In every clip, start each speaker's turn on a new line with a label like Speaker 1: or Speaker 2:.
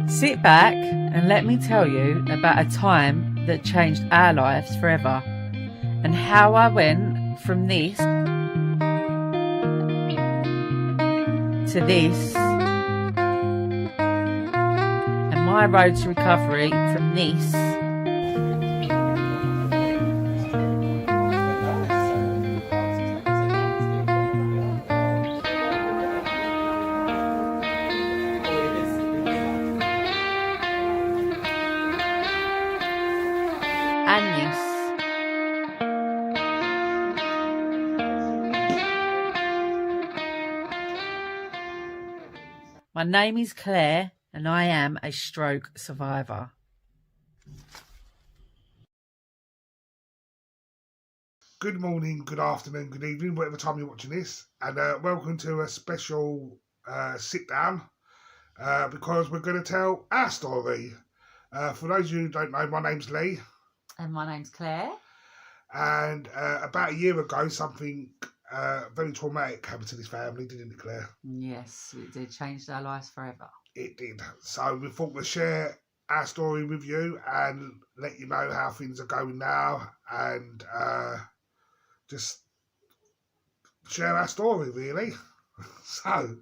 Speaker 1: Sit back and let me tell you about a time that changed our lives forever and how I went from this to this and my road to recovery from this and this. My name is Claire and I am a stroke survivor.
Speaker 2: Good morning, good afternoon, good evening, whatever time you're watching this, and welcome to a special sit down because we're going to tell our story. For those of you who don't know, my name's Lee.
Speaker 1: And my name's Claire.
Speaker 2: And about a year ago, something very traumatic happened to this family, didn't it, Claire?
Speaker 1: Yes, it did change our lives forever.
Speaker 2: It did. So we thought we'd share our story with you and let you know how things are going now and just share our story, really. So,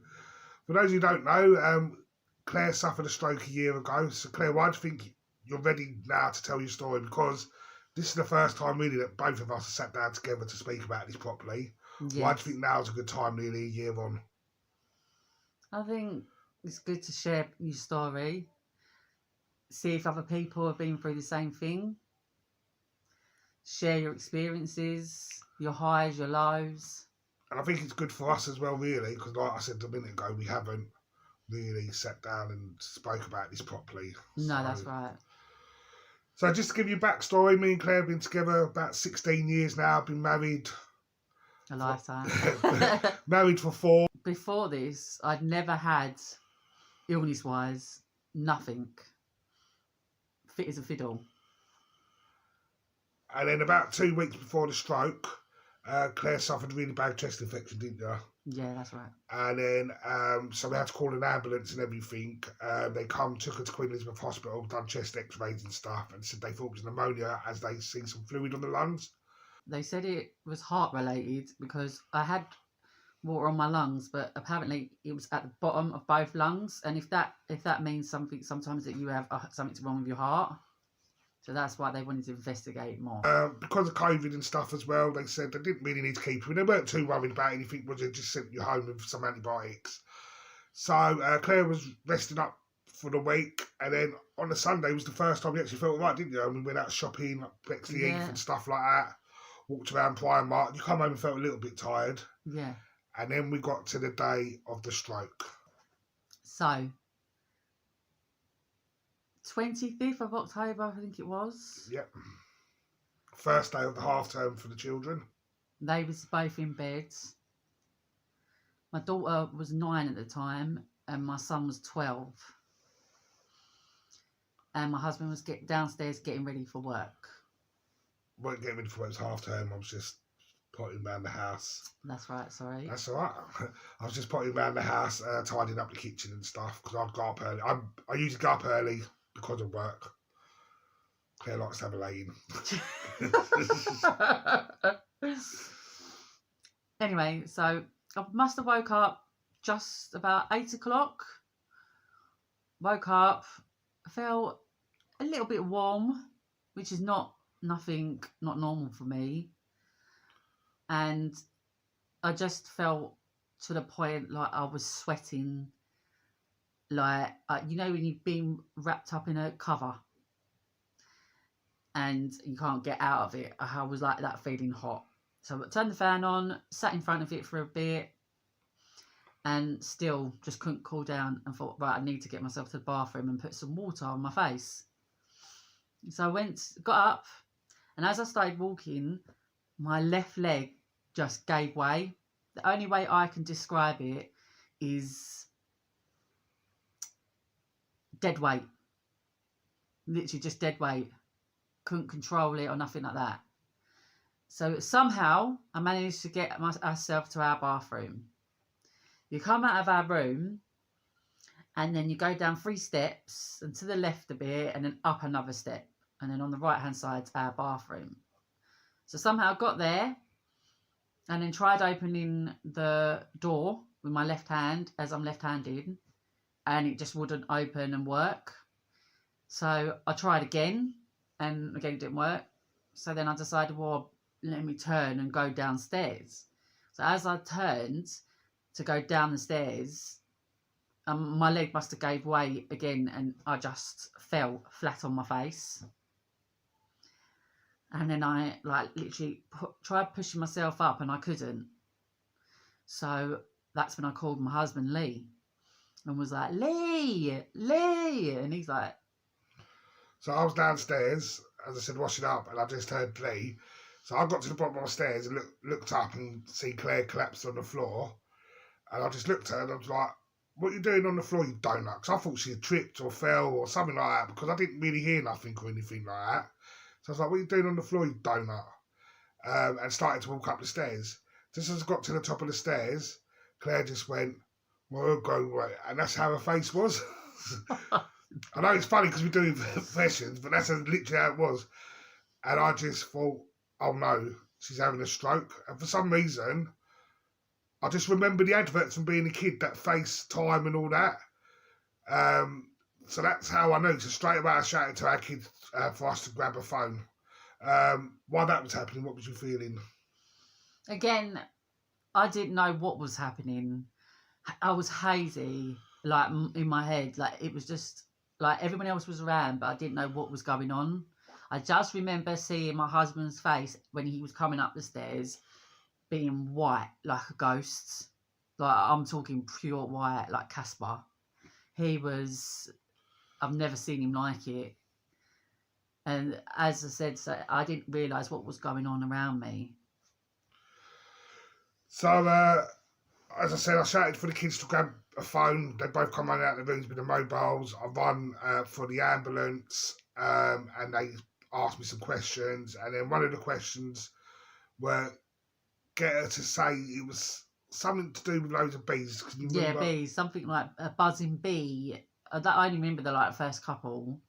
Speaker 2: for those who don't know, Claire suffered a stroke a year ago. So, Claire, why do you think you're ready now to tell your story? Because this is the first time, really, that both of us have sat down together to speak about this properly. Yes. Why do you think now's a good time, nearly a year on?
Speaker 1: I think it's good to share your story, see if other people have been through the same thing, share your experiences, your highs, your lows.
Speaker 2: And I think it's good for us as well, really, because like I said a minute ago, we haven't really sat down and spoke about this properly.
Speaker 1: No, that's right.
Speaker 2: So just to give you a backstory, me and Claire have been together about 16 years now, been married.
Speaker 1: A lifetime.
Speaker 2: Married for 4.
Speaker 1: Before this, I'd never had, illness-wise, nothing. Fit as a fiddle.
Speaker 2: And then about 2 weeks before the stroke, Claire suffered a really bad chest infection, didn't you?
Speaker 1: Yeah, that's right.
Speaker 2: And then, so we had to call an ambulance and everything. They took her to Queen Elizabeth Hospital, done chest x-rays and stuff, and said they thought it was pneumonia as they seen some fluid on the lungs. They
Speaker 1: said it was heart-related because I had water on my lungs, but apparently it was at the bottom of both lungs. And if that means something, sometimes that you have something wrong with your heart. So that's why they wanted to investigate more.
Speaker 2: Because of COVID and stuff as well, they said they didn't really need to keep you. They weren't too worried about anything, was they just sent you home with some antibiotics. So Claire was resting up for the week, and then on the Sunday was the first time we actually felt right, didn't you? And we went out shopping, like Bexley Heath and stuff like that. Walked around Primark. You come home and felt a little bit tired.
Speaker 1: Yeah.
Speaker 2: And then we got to the day of the stroke.
Speaker 1: So 25th of October, I think it was.
Speaker 2: Yep. First day of the half term for the children.
Speaker 1: They was both in bed. My daughter was 9 at the time and my son was 12. And my husband was downstairs getting ready for work.
Speaker 2: Weren't getting ready for work, it was half term. I was just potting around the house.
Speaker 1: That's right, sorry.
Speaker 2: That's all right. I was just potting around the house, tidying up the kitchen and stuff because I'd go up early. I usually go up early because of work. Claire likes to have a lay in.
Speaker 1: Anyway, so I must have woke up just about 8 o'clock. Woke up, felt a little bit warm, which is not normal for me. And I just felt to the point like I was sweating. Like, you know when you've been wrapped up in a cover and you can't get out of it. I was like that, feeling hot. So I turned the fan on, sat in front of it for a bit and still just couldn't cool down and thought, right, I need to get myself to the bathroom and put some water on my face. So I got up, and as I started walking, my left leg just gave way. The only way I can describe it is dead weight. Literally just dead weight. Couldn't control it or nothing like that. So somehow I managed to get myself to our bathroom. You come out of our room and then you go down 3 steps and to the left a bit and then up another step. And then on the right-hand side's our bathroom. So somehow I got there and then tried opening the door with my left hand as I'm left-handed, and it just wouldn't open and work. So I tried again, and again it didn't work. So then I decided, well, let me turn and go downstairs. So as I turned to go down the stairs, my leg must have gave way again, and I just fell flat on my face. And then I literally tried pushing myself up, and I couldn't. So that's when I called my husband Lee, and was like, Lee, and he's like.
Speaker 2: So I was downstairs, as I said, washing up, and I just heard Lee. So I got to the bottom of the stairs and looked up and see Claire collapsed on the floor. And I just looked at her and I was like, what are you doing on the floor, you donut? Because I thought she had tripped or fell or something like that, because I didn't really hear nothing or anything like that. So I was like, what are you doing on the floor, you donut? And started to walk up the stairs. Just as I got to the top of the stairs, Claire just went, well, go away. And that's how her face was. I know it's funny because we're doing confessions, but that's literally how it was. And I just thought, oh no, she's having a stroke. And for some reason, I just remember the adverts from being a kid, that FaceTime and all that. So that's how I knew. So straight away I shouted to our kids for us to grab a phone. While that was happening, what was you feeling?
Speaker 1: Again, I didn't know what was happening. I was hazy, like in my head. Like it was just like everyone else was around, but I didn't know what was going on. I just remember seeing my husband's face when he was coming up the stairs, being white like a ghost. Like I'm talking pure white, like Casper. He was. I've never seen him like it. And as I said, so I didn't realise what was going on around me.
Speaker 2: So, as I said, I shouted for the kids to grab a phone. They both come running out of the rooms with the mobiles. I run for the ambulance, and they asked me some questions. And then one of the questions were get her to say it was something to do with loads of bees. Can you remember?
Speaker 1: Yeah, bees. Something like a buzzing bee. That I only remember the first couple.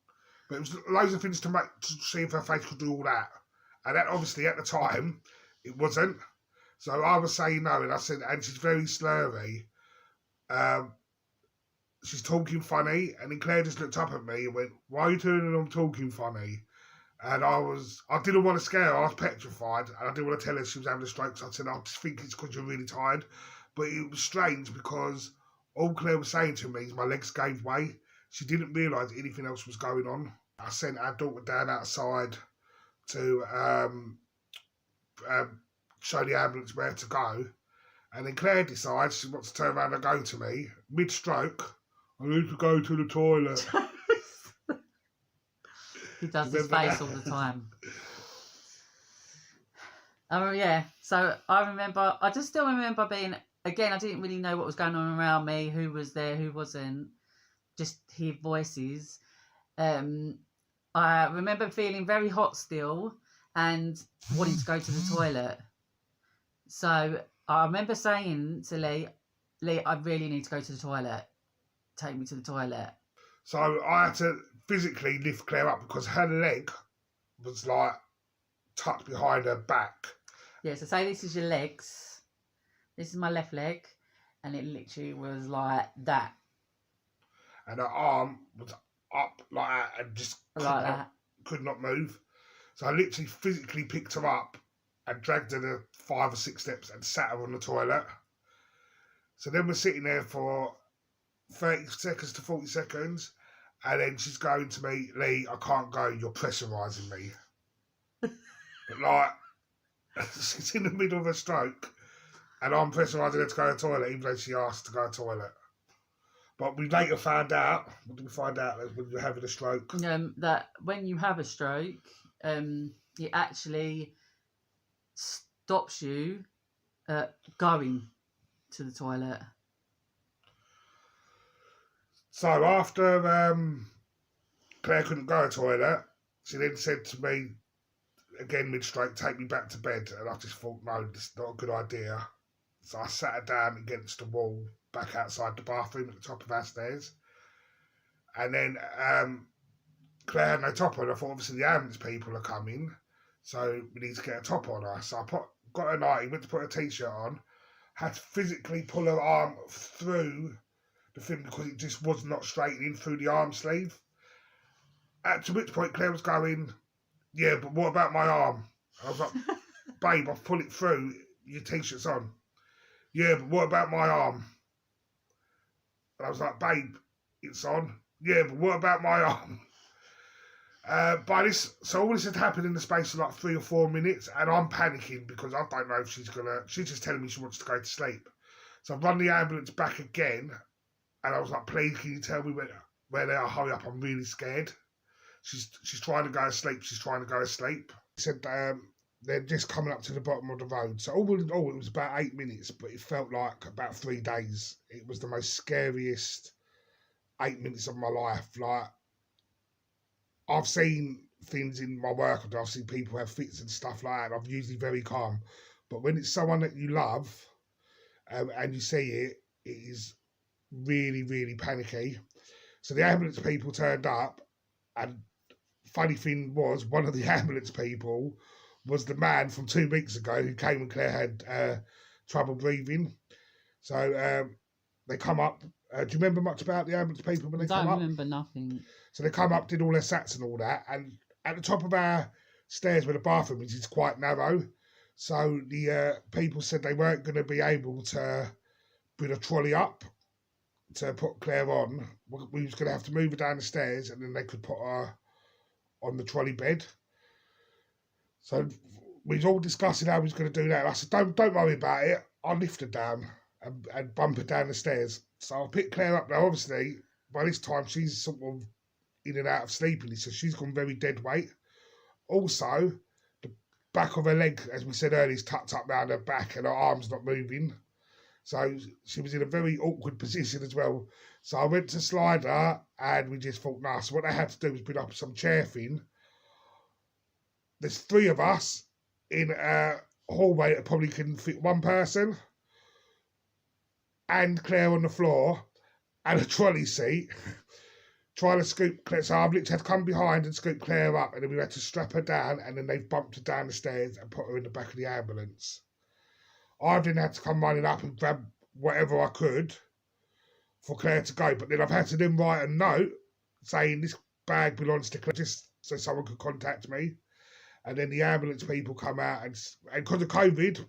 Speaker 2: But it was loads of things to see if her face could do all that. And that obviously at the time, it wasn't. So I was saying no, and I said, and she's very slurry. She's talking funny. And then Claire just looked up at me and went, why are you turning on talking funny? And I didn't want to scare her. I was petrified. And I didn't want to tell her she was having a stroke. So I said, I just think it's because you're really tired. But it was strange because all Claire was saying to me is my legs gave way. She didn't realise anything else was going on. I sent our daughter down outside to show the ambulance where to go. And then Claire decides she wants to turn around and go to me. Mid-stroke, I need to go to the toilet.
Speaker 1: He does this face all the time. Yeah, so I just still remember being, again, I didn't really know what was going on around me, who was there, who wasn't. Just hear voices. I remember feeling very hot still and wanting to go to the toilet. So I remember saying to Lee, I really need to go to the toilet. Take me to the toilet.
Speaker 2: So I had to physically lift Claire up because her leg was like tucked behind her back.
Speaker 1: Yeah, so say this is your legs. This is my left leg. And it literally was like that.
Speaker 2: And her arm was up like that and just could not move. So I literally physically picked her up and dragged her to 5 or 6 steps and sat her on the toilet. So then we're sitting there for 30 seconds to 40 seconds. And then she's going to me, Lee, I can't go, you're pressurising me. But like, she's in the middle of a stroke and I'm pressurising her to go to the toilet even though she asked to go to the toilet. But we later found out, what did we find out when you're having a stroke?
Speaker 1: That when you have a stroke, it actually stops you going to the toilet.
Speaker 2: So after Claire couldn't go to the toilet, she then said to me, again mid-stroke, take me back to bed. And I just thought, no, this is not a good idea. So I sat her down against the wall, back outside the bathroom at the top of our stairs. And then Claire had no top on. I thought, obviously, the ambulance people are coming, so we need to get a top on her. So I got her nightie, went to put a t-shirt on, had to physically pull her arm through the thing because it just was not straightening through the arm sleeve. To which point Claire was going, yeah, but what about my arm? I was like, babe, I've pulled it through, your t-shirt's on. Yeah, but what about my arm? And I was like, babe, it's on. Yeah, but what about my arm? So all this had happened in the space of like 3 or 4 minutes, and I'm panicking because I don't know if she's just telling me she wants to go to sleep. So I've run the ambulance back again, and I was like, please, can you tell me where they are? Hurry up, I'm really scared. She's trying to go to sleep. She said they're just coming up to the bottom of the road. So all in all, it was about 8 minutes, but it felt like about 3 days. It was the most scariest 8 minutes of my life. Like, I've seen things in my work, I've seen people have fits and stuff like that. I'm usually very calm. But when it's someone that you love and you see it, it is really, really panicky. So the ambulance people turned up, and funny thing was, one of the ambulance people was the man from 2 weeks ago who came when Claire had trouble breathing. So they come up. Do you remember much about the ambulance people when they come up?
Speaker 1: I don't remember nothing.
Speaker 2: So they come up, did all their sats and all that, and at the top of our stairs where the bathroom is, it's quite narrow. So the people said they weren't going to be able to bring a trolley up to put Claire on. We was going to have to move her down the stairs, and then they could put her on the trolley bed. So we was all discussing how we was going to do that. And I said, don't worry about it. I'll lift her down and bump her down the stairs. So I'll pick Claire up now. Obviously, by this time, she's sort of in and out of sleepiness, so she's gone very dead weight. Also, the back of her leg, as we said earlier, is tucked up round her back and her arm's not moving. So she was in a very awkward position as well. So I went to slide her, and we just thought, nah. So what they had to do was bring up some chair thing. There's 3 of us in a hallway that probably can fit 1 person, and Claire on the floor, and a trolley seat, trying to scoop Claire. So I've literally had to come behind and scoop Claire up, and then we had to strap her down, and then they've bumped her down the stairs and put her in the back of the ambulance. I then had to come running up and grab whatever I could for Claire to go, but then I've had to then write a note saying this bag belongs to Claire, just so someone could contact me. And then the ambulance people come out, and because of COVID,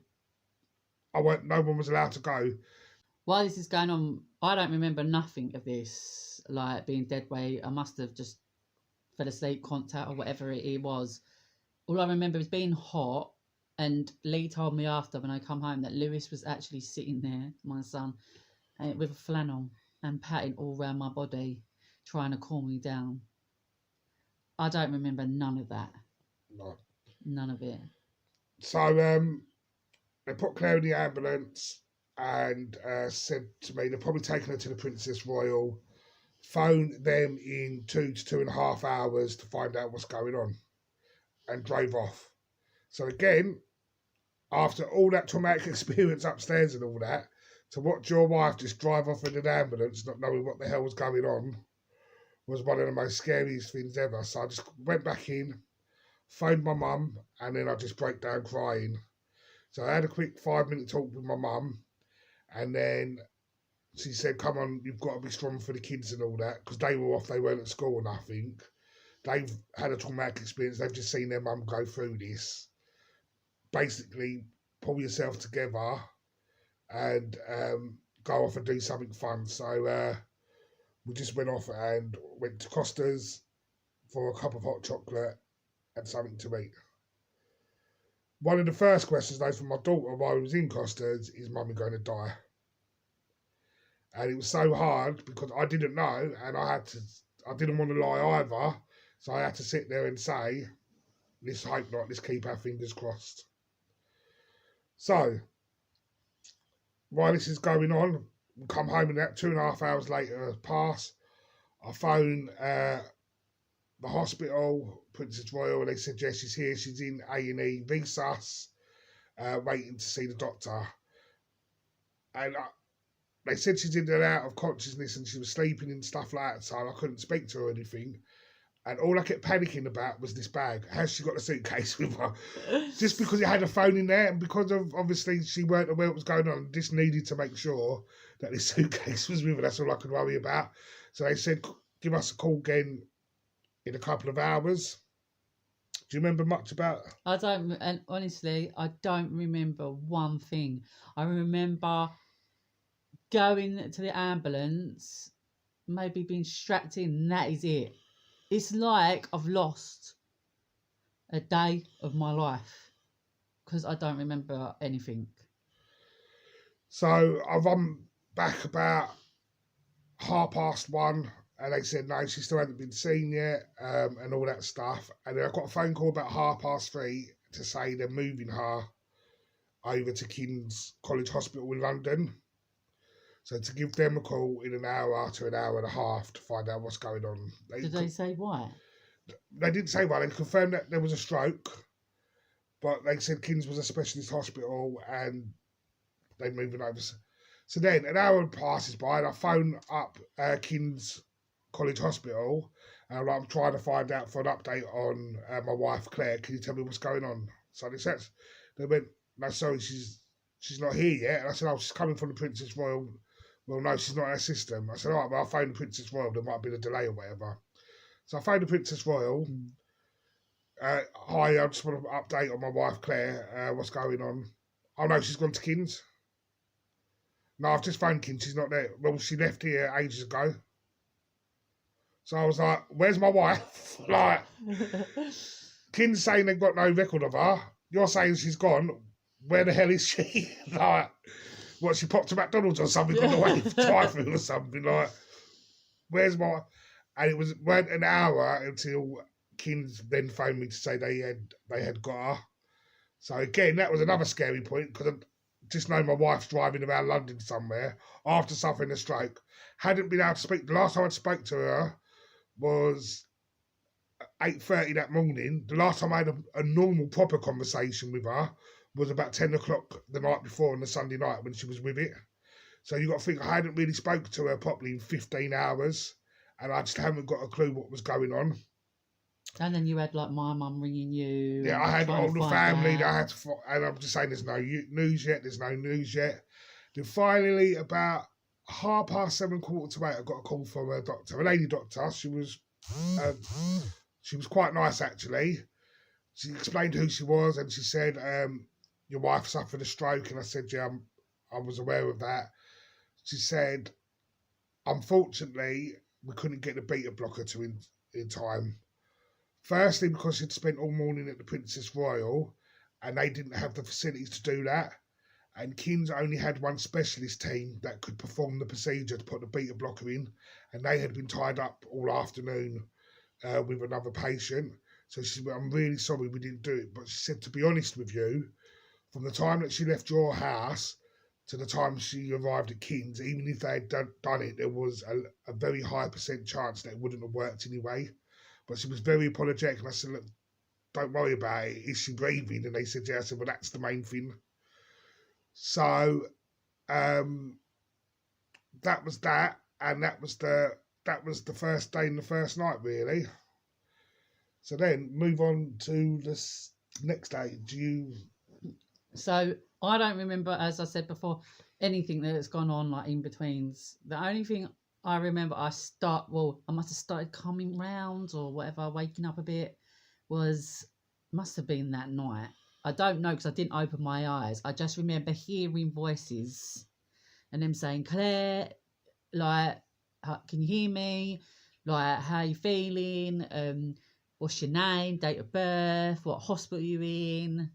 Speaker 2: no one was allowed to go.
Speaker 1: While this is going on, I don't remember nothing of this, like being dead weight. I must have just fell asleep, contact or whatever it was. All I remember is being hot, and Lee told me after when I come home that Lewis was actually sitting there, my son, with a flannel and patting all around my body, trying to calm me down. I don't remember none of that.
Speaker 2: No.
Speaker 1: None of it.
Speaker 2: So they put Claire in the ambulance and said to me they're probably taking her to the Princess Royal. Phone them in 2 to 2.5 hours to find out what's going on, and drove off. So again, after all that traumatic experience upstairs and all that, to watch your wife just drive off in an ambulance, not knowing what the hell was going on, was one of the most scariest things ever. So I just went back in, phoned my mum, and then I just broke down crying. So I had a quick 5-minute talk with my mum, and then she said, come on, you've got to be strong for the kids and all that, because they were off, they weren't at school and nothing. They've had a traumatic experience, they've just seen their mum go through this. Basically, pull yourself together and go off and do something fun. So we just went off and went to Costa's for a cup of hot chocolate and something to eat. One of the first questions, though, from my daughter while we was in Costa's is, Mummy going to die? And it was so hard because I didn't know, and I didn't want to lie either, so I had to sit there and say, let's hope not, let's keep our fingers crossed. So, while this is going on, we come home, and that 2.5 hours later has passed. I phone the hospital, Princess Royal, and they said, yes, she's here, she's in A&E, resus, waiting to see the doctor. And they said she's in and out of consciousness and she was sleeping and stuff like that, so I couldn't speak to her or anything. And all I kept panicking about was this bag. Has she got a suitcase with her? Just because it had a phone in there, and because of obviously she weren't aware what was going on, just needed to make sure that this suitcase was with her. That's all I could worry about. So they said, give us a call again in a couple of hours. Do you remember much about?
Speaker 1: I don't, and honestly, I don't remember one thing. I remember going to the ambulance, maybe being strapped in, and that is it. It's like I've lost a day of my life because I don't remember anything.
Speaker 2: So I run back about 1:30, and they said no, she still hadn't been seen yet, and all that stuff. And then I got a phone call about 3:30 to say they're moving her over to King's College Hospital in London. So to give them a call in an hour to an hour and a half to find out what's going on.
Speaker 1: Did they say why?
Speaker 2: They didn't say why. They confirmed that there was a stroke, but they said King's was a specialist hospital and they're moving over. So then an hour passes by and I phone up King's College Hospital and I'm trying to find out for an update on my wife Claire. Can you tell me what's going on? So they went, no, sorry, she's not here yet. And I said, oh, she's coming from the Princess Royal. Well, no, she's not in our system. I said, all right, well, I'll phone the Princess Royal. There might have been a delay or whatever. So I phoned the Princess Royal. Hi, I just want an update on my wife Claire. What's going on? Oh, no, she's gone to King's. No, I've just phoned King's. She's not there. Well, she left here ages ago. So I was like, where's my wife? Like, King's saying they've got no record of her. You're saying she's gone. Where the hell is she? Like, what, she popped to McDonald's or something on the way to drive-through or something? Like, where's my... And it went an hour until King's then phoned me to say they had got her. So again, that was another scary point because I just know my wife's driving around London somewhere after suffering a stroke. Hadn't been able to speak. The last time I spoke to her was 8:30 that morning. The last time I had a normal, proper conversation with her was about 10 o'clock the night before on the Sunday night when she was with it. So you got to think I hadn't really spoken to her properly in 15 hours. And I just haven't got a clue what was going on.
Speaker 1: And then you had like my mum ringing you.
Speaker 2: Yeah, I had all the family that I had to, and I'm just saying there's no news yet. There's no news yet. Then finally, about 7:30, 7:45, I got a call from a doctor, a lady doctor. She was quite nice actually. She explained who she was, and she said, "Your wife suffered a stroke." And I said, "Yeah, I was aware of that." She said, "Unfortunately, we couldn't get the beta blocker to in time. Firstly, because she'd spent all morning at the Princess Royal and they didn't have the facilities to do that. And King's only had one specialist team that could perform the procedure to put the beta blocker in. And they had been tied up all afternoon with another patient. So she said, I'm really sorry we didn't do it. But she said, to be honest with you, from the time that she left your house to the time she arrived at King's, even if they had done it, there was a very high % chance that it wouldn't have worked anyway. But she was very apologetic, and I said, look, don't worry about it. Is she breathing? And they said, yeah. I said, well, that's the main thing. So that was that, and that was the first day and the first night, really. So then move on to this next day.
Speaker 1: So I don't remember, as I said before, anything that's gone on like in betweens. The only thing I remember I must have started coming round or whatever, waking up a bit, must have been that night. I don't know because I didn't open my eyes. I just remember hearing voices and them saying, Claire, like, can you hear me? Like, how are you feeling? What's your name, date of birth, what hospital you're in?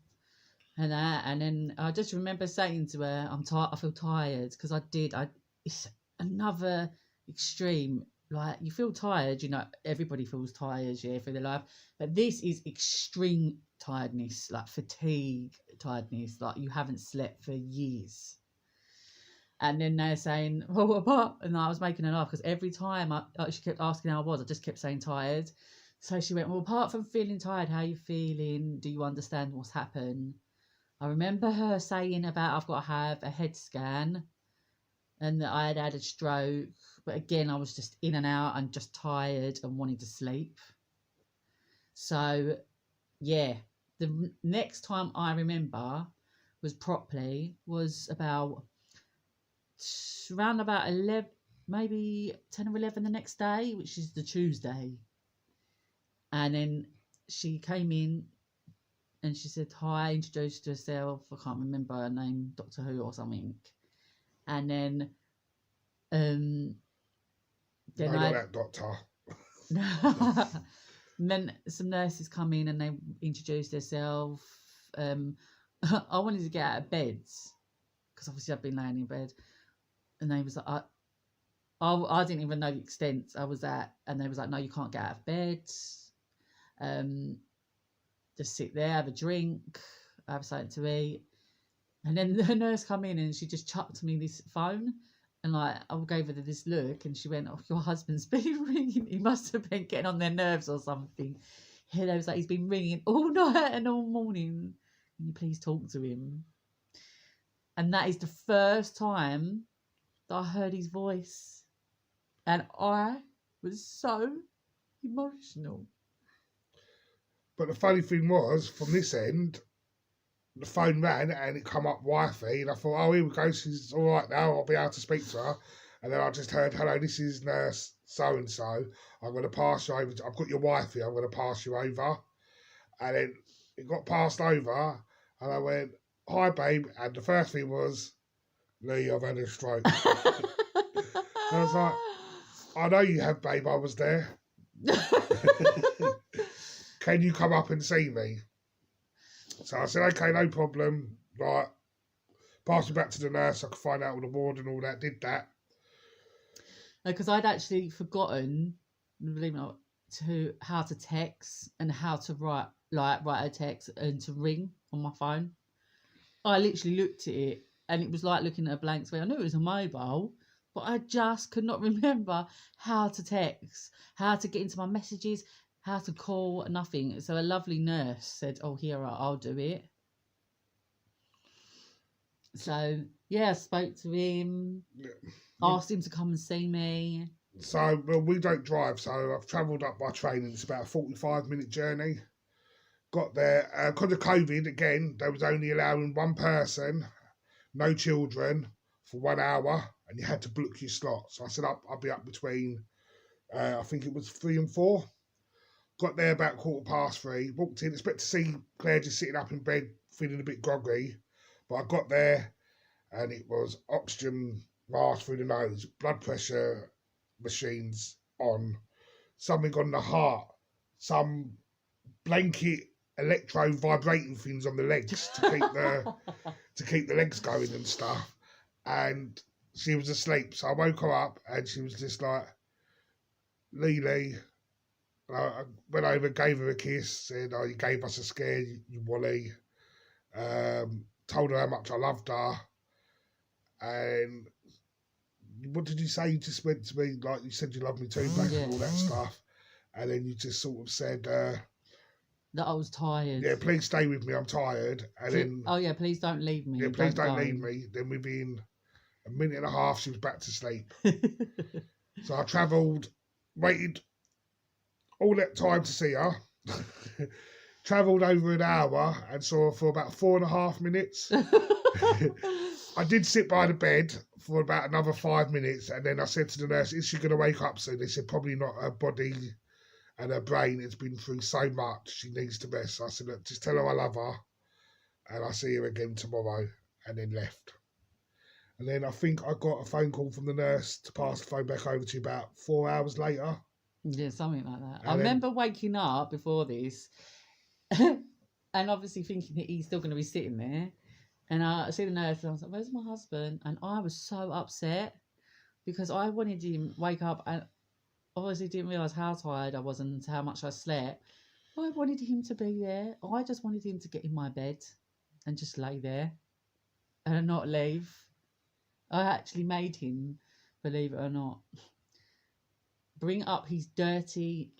Speaker 1: And that, and then I just remember saying to her, I feel tired, because it's another extreme. Like, you feel tired, everybody feels tired, through their life, but this is extreme tiredness, like fatigue tiredness, like you haven't slept for years. And then they're saying, well, what? And I was making her laugh, because every time she kept asking how I was, I just kept saying tired. So she went, well, apart from feeling tired, how are you feeling? Do you understand what's happened? I remember her saying about I've got to have a head scan and that I had had a stroke. But again, I was just in and out and just tired and wanted to sleep. So, yeah, the next time I remember was properly was about around about 11, maybe 10 or 11 the next day, which is the Tuesday. And then she came in and she said hi, introduced herself. I can't remember her name, Doctor Who or something. And then
Speaker 2: no, not that doctor.
Speaker 1: And then some nurses come in and they introduced themselves. I wanted to get out of bed because obviously I've been laying in bed, and they was like, I didn't even know the extent I was at, and they was like, no, you can't get out of bed. Just sit there, have a drink, have something to eat. And then the nurse come in and she just chucked me this phone. And like, I gave her this look and she went, oh, your husband's been ringing. He must have been getting on their nerves or something. He was like, he's been ringing all night and all morning. Can you please talk to him? And that is the first time that I heard his voice. And I was so emotional.
Speaker 2: But the funny thing was, from this end, the phone rang and it come up wifey, and I thought, oh, here we go, she's all right now, I'll be able to speak to her. And then I just heard, hello, this is nurse so-and-so, I'm going to pass you over, I've got your wifey, I'm going to pass you over. And then it got passed over, and I went, hi, babe, and the first thing was, Lee, I've had a stroke. And I was like, I know you have, babe, I was there. Can you come up and see me? So I said, okay, no problem. Right, pass me back to the nurse. I could find out all the ward and all that. Did that.
Speaker 1: Because I'd actually forgotten, believe it or not, how to text and how to write a text and to ring on my phone. I literally looked at it and it was like looking at a blank screen. I knew it was a mobile, but I just could not remember how to text, how to get into my messages, how to call, nothing. So a lovely nurse said, oh, here, I'll do it. So, yeah, I spoke to him, asked him to come and see me.
Speaker 2: So, well, we don't drive, so I've travelled up by train, and it's about a 45-minute journey. Got there, because of COVID, again, they was only allowing one person, no children, for 1 hour, and you had to book your slot. So I said, I'll be up between, I think it was 3 and 4. Got there about 3:15, walked in, expect to see Claire just sitting up in bed, feeling a bit groggy. But I got there and it was oxygen mask through the nose, blood pressure machines on, something on the heart, some blanket electro vibrating things on the legs to keep the legs going and stuff. And she was asleep. So I woke her up and she was just like, Lee. I went over, gave her a kiss, said, oh, you gave us a scare, you Wally. Told her how much I loved her. And what did you say? You just went to me, like you said you loved me too, back and all that stuff. And then you just sort of said... that
Speaker 1: I was tired.
Speaker 2: Yeah, please stay with me, I'm tired. And then...
Speaker 1: Oh, yeah, please don't leave me.
Speaker 2: Yeah, please don't leave me. Then within a minute and a half, she was back to sleep. So I travelled, waited... all that time to see her, travelled over an hour and saw her for about 4.5 minutes. I did sit by the bed for about another 5 minutes, and then I said to the nurse, is she going to wake up soon? They said, probably not. Her body and her brain has been through so much, she needs to rest. So I said, look, just tell her I love her, and I'll see her again tomorrow, and then left. And then I think I got a phone call from the nurse to pass the phone back over to you about 4 hours later.
Speaker 1: Yeah, something like that. I remember waking up before this and obviously thinking that he's still going to be sitting there. And I see the nurse and I was like, where's my husband? And I was so upset because I wanted him to wake up and obviously didn't realise how tired I was and how much I slept. I wanted him to be there. I just wanted him to get in my bed and just lay there and not leave. I actually made him, believe it or not, bring up his dirty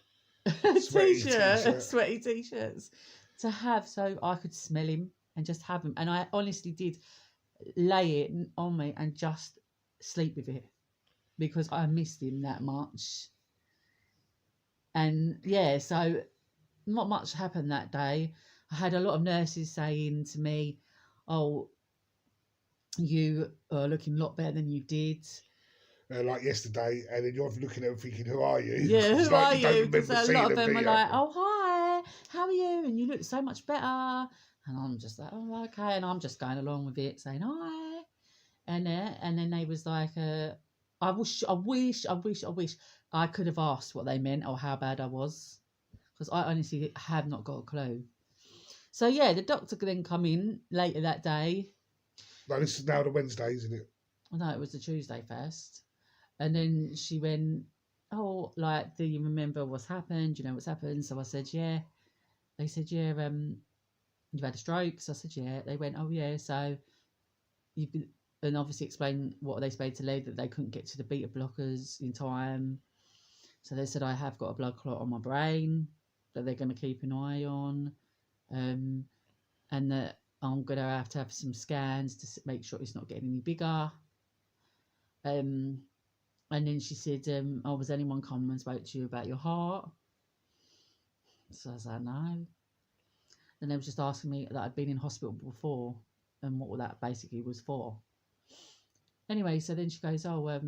Speaker 1: sweaty t-shirts to have so I could smell him and just have him. And I honestly did lay it on me and just sleep with it because I missed him that much. And yeah, so not much happened that day. I had a lot of nurses saying to me, "Oh, you are looking a lot better than you did."
Speaker 2: Like yesterday, and then you're looking at them thinking, "Who are you?"
Speaker 1: Yeah, who
Speaker 2: like,
Speaker 1: are
Speaker 2: you don't
Speaker 1: you? Because
Speaker 2: remember
Speaker 1: a lot
Speaker 2: seeing
Speaker 1: of them
Speaker 2: do
Speaker 1: are
Speaker 2: you?
Speaker 1: like, "Oh, hi, how are you?" And you look so much better. And I'm just like, "Oh, okay." And I'm just going along with it, saying hi. And then they was like, I wish I could have asked what they meant or how bad I was, because I honestly have not got a clue. So yeah, the doctor could then come in later that day.
Speaker 2: No, this is now the Wednesday, isn't it?
Speaker 1: No, it was the Tuesday first. And then she went, "Oh, like, do you remember what's happened? Do you know what's happened?" So I said, "Yeah." They said, "Yeah, you've had a stroke." So I said, "Yeah." They went, "Oh, yeah, so you've been," and obviously explained what they explained to Lee, that they couldn't get to the beta blockers in time. So they said, "I have got a blood clot on my brain that they're going to keep an eye on, and that I'm going to have some scans to make sure it's not getting any bigger." And then she said, "Oh, was anyone come and spoke to you about your heart?" So I was like, "No." And they were just asking me that I'd been in hospital before and what that basically was for. Anyway, so then she goes, "Oh,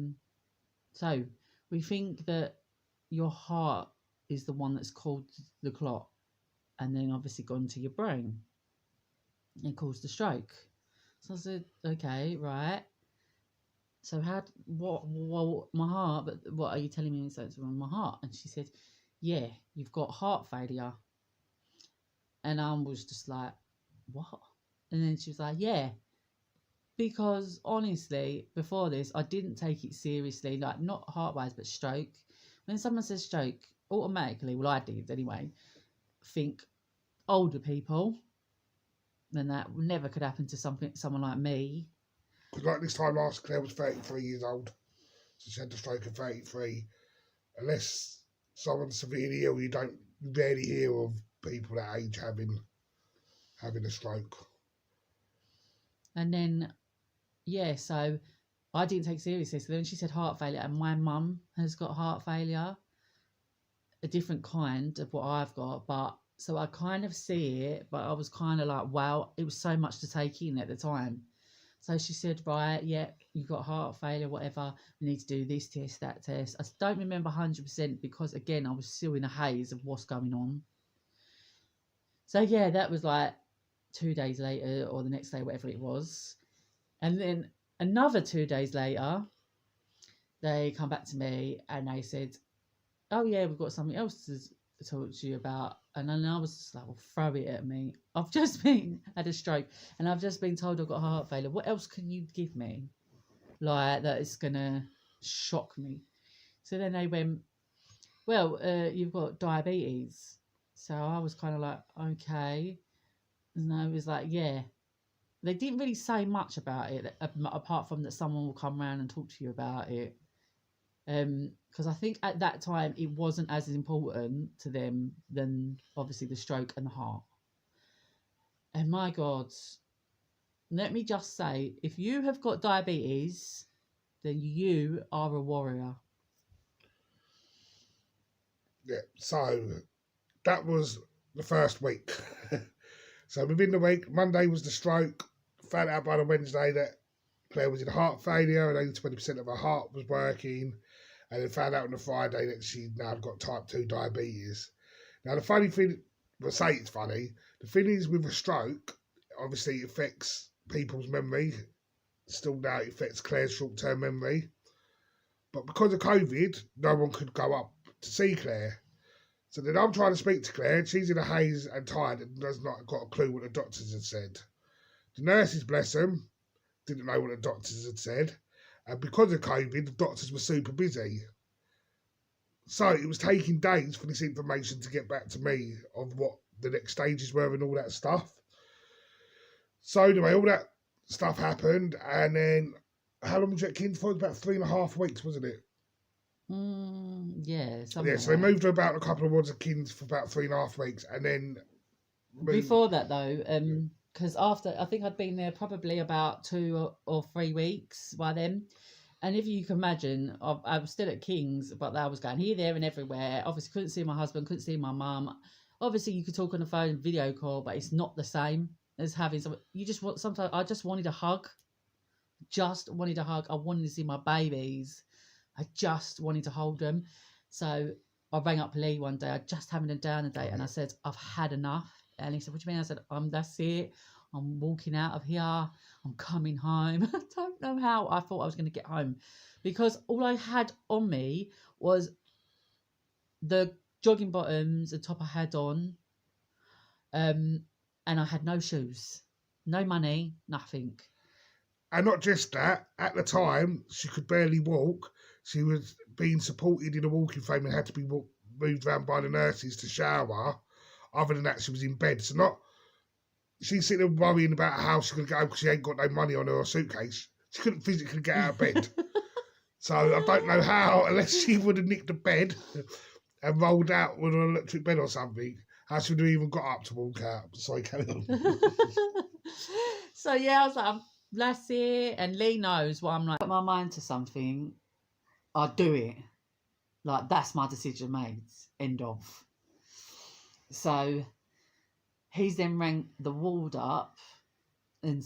Speaker 1: so we think that your heart is the one that's caused the clot and then obviously gone to your brain and caused the stroke." So I said, "Okay, right. So well, my heart, but what are you telling me is wrong with my heart?" And she said, "Yeah, you've got heart failure." And I was just like, "What?" And then she was like, "Yeah, because honestly, before this, I didn't take it seriously, like not heart-wise, but stroke. When someone says stroke, automatically, well, I did anyway, think older people, and that never could happen to someone like me."
Speaker 2: Because like this time last, Claire was 33 years old, so she had the stroke at 33. Unless someone's severely ill, you rarely hear of people that age having a stroke.
Speaker 1: And then, yeah, so I didn't take it seriously. So then she said heart failure, and my mum has got heart failure, a different kind of what I've got, but so I kind of see it, but I was kind of like, wow, it was so much to take in at the time. So she said, "Right, yeah, you've got heart failure, whatever. We need to do this test, that test." I don't remember 100% because, again, I was still in a haze of what's going on. So, yeah, that was like 2 days later or the next day, whatever it was. And then another 2 days later, they come back to me and they said, "Oh, yeah, we've got something else to talk to you about." And then I was just like, "Well, throw it at me. I've just had a stroke and I've just been told I've got heart failure. What else can you give me? Like, that is going to shock me." So then they went, "Well, you've got diabetes." So I was kind of like, "Okay." And I was like, "Yeah." They didn't really say much about it apart from that someone will come around and talk to you about it. Because I think at that time it wasn't as important to them than obviously the stroke and the heart. And my God, let me just say, if you have got diabetes, then you are a warrior.
Speaker 2: Yeah, so that was the first week. So within the week, Monday was the stroke. Found out by the Wednesday that Claire was in heart failure and only 20% of her heart was working. And then found out on the Friday that she now got type 2 diabetes. Now, the funny thing, well, say it's funny, the thing is with a stroke, obviously it affects people's memory. Still now it affects Claire's short-term memory. But because of COVID, no one could go up to see Claire. So then I'm trying to speak to Claire, and she's in a haze and tired and has not got a clue what the doctors had said. The nurses, bless them, didn't know what the doctors had said. And because of COVID, the doctors were super busy. So it was taking days for this information to get back to me of what the next stages were and all that stuff. So anyway, all that stuff happened, and then how long was you at King's for? It was about 3.5 weeks, wasn't it?
Speaker 1: Yeah,
Speaker 2: So they moved her about a couple of wards of King's for about 3.5 weeks, and then
Speaker 1: before that though, because after I think I'd been there probably about 2 or 3 weeks by then, And if you can imagine, I was still at King's, but I was going here, there, and everywhere. Obviously, couldn't see my husband, couldn't see my mum. Obviously, you could talk on the phone, video call, but it's not the same as having some. You just want, sometimes I just wanted a hug. Just wanted a hug. I wanted to see my babies. I just wanted to hold them. So I rang up Lee one day. I just having a down a day, and I said, I've had enough. And he said, what do you mean? I said, that's it. I'm walking out of here. I'm coming home. I don't know how I thought I was going to get home, because all I had on me was the jogging bottoms, the top I had on, and I had no shoes, no money, nothing.
Speaker 2: And not just that, at the time, she could barely walk. She was being supported in a walking frame and had to be moved around by the nurses to shower. Other than that, she was in bed. So she's sitting there worrying about how she's going to get home because she ain't got no money on her suitcase. She couldn't physically get out of bed. So I don't know how, unless she would have nicked the bed and rolled out with an electric bed or something, how she would have even got up to walk out. Sorry, carry on.
Speaker 1: So yeah, I was like, that's it. And Lee knows what I'm like. Put my mind to something, I'll do it. Like, that's my decision made. End of. So he's then rang the ward up and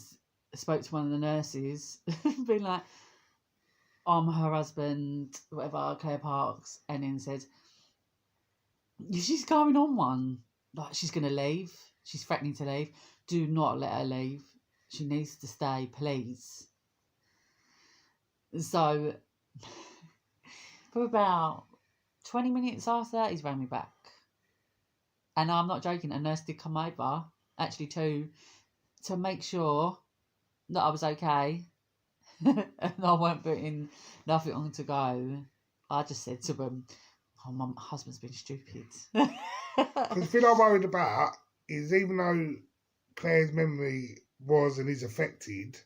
Speaker 1: spoke to one of the nurses, being like, I'm her husband, whatever, Claire Parks, and then said, she's going on one. Like, she's going to leave. She's threatening to leave. Do not let her leave. She needs to stay, please. So, for about 20 minutes after that, he's rang me back. And I'm not joking, a nurse did come over, actually to make sure that I was okay. And I weren't putting nothing on to go. I just said to them, oh, my husband's been stupid.
Speaker 2: The thing I'm worried about is, even though Claire's memory was and is affected,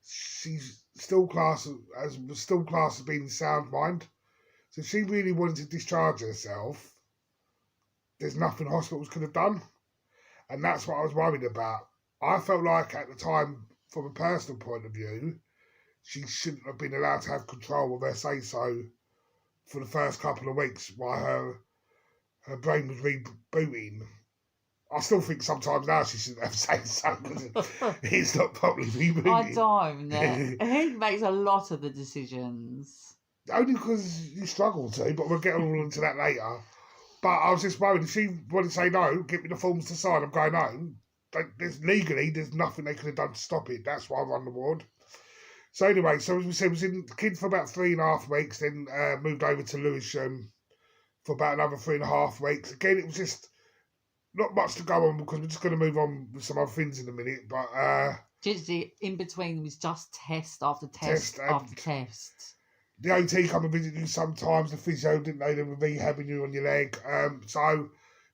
Speaker 2: she's still classed as being sound mind. So if she really wanted to discharge herself, there's nothing hospitals could have done. And that's what I was worried about. I felt like at the time, from a personal point of view, she shouldn't have been allowed to have control of her say-so for the first couple of weeks while her brain was rebooting. I still think sometimes now she shouldn't have say-so because it's not properly rebooting.
Speaker 1: I don't. He makes a lot of the decisions.
Speaker 2: Only because you struggle to, but we'll get all into that later. But I was just worried, if she wanted to say no, give me the forms to sign, I'm going home. There's nothing they could have done to stop it. That's why I run the ward. So anyway, so as we said, was in the kid for about 3.5 weeks, then moved over to Lewisham for about another 3.5 weeks. Again, it was just not much to go on because we're just going to move on with some other things in a minute. But
Speaker 1: just in between was just test after test after test.
Speaker 2: The OT come and visit you sometimes. The physio, didn't they? They were rehabbing you on your leg. So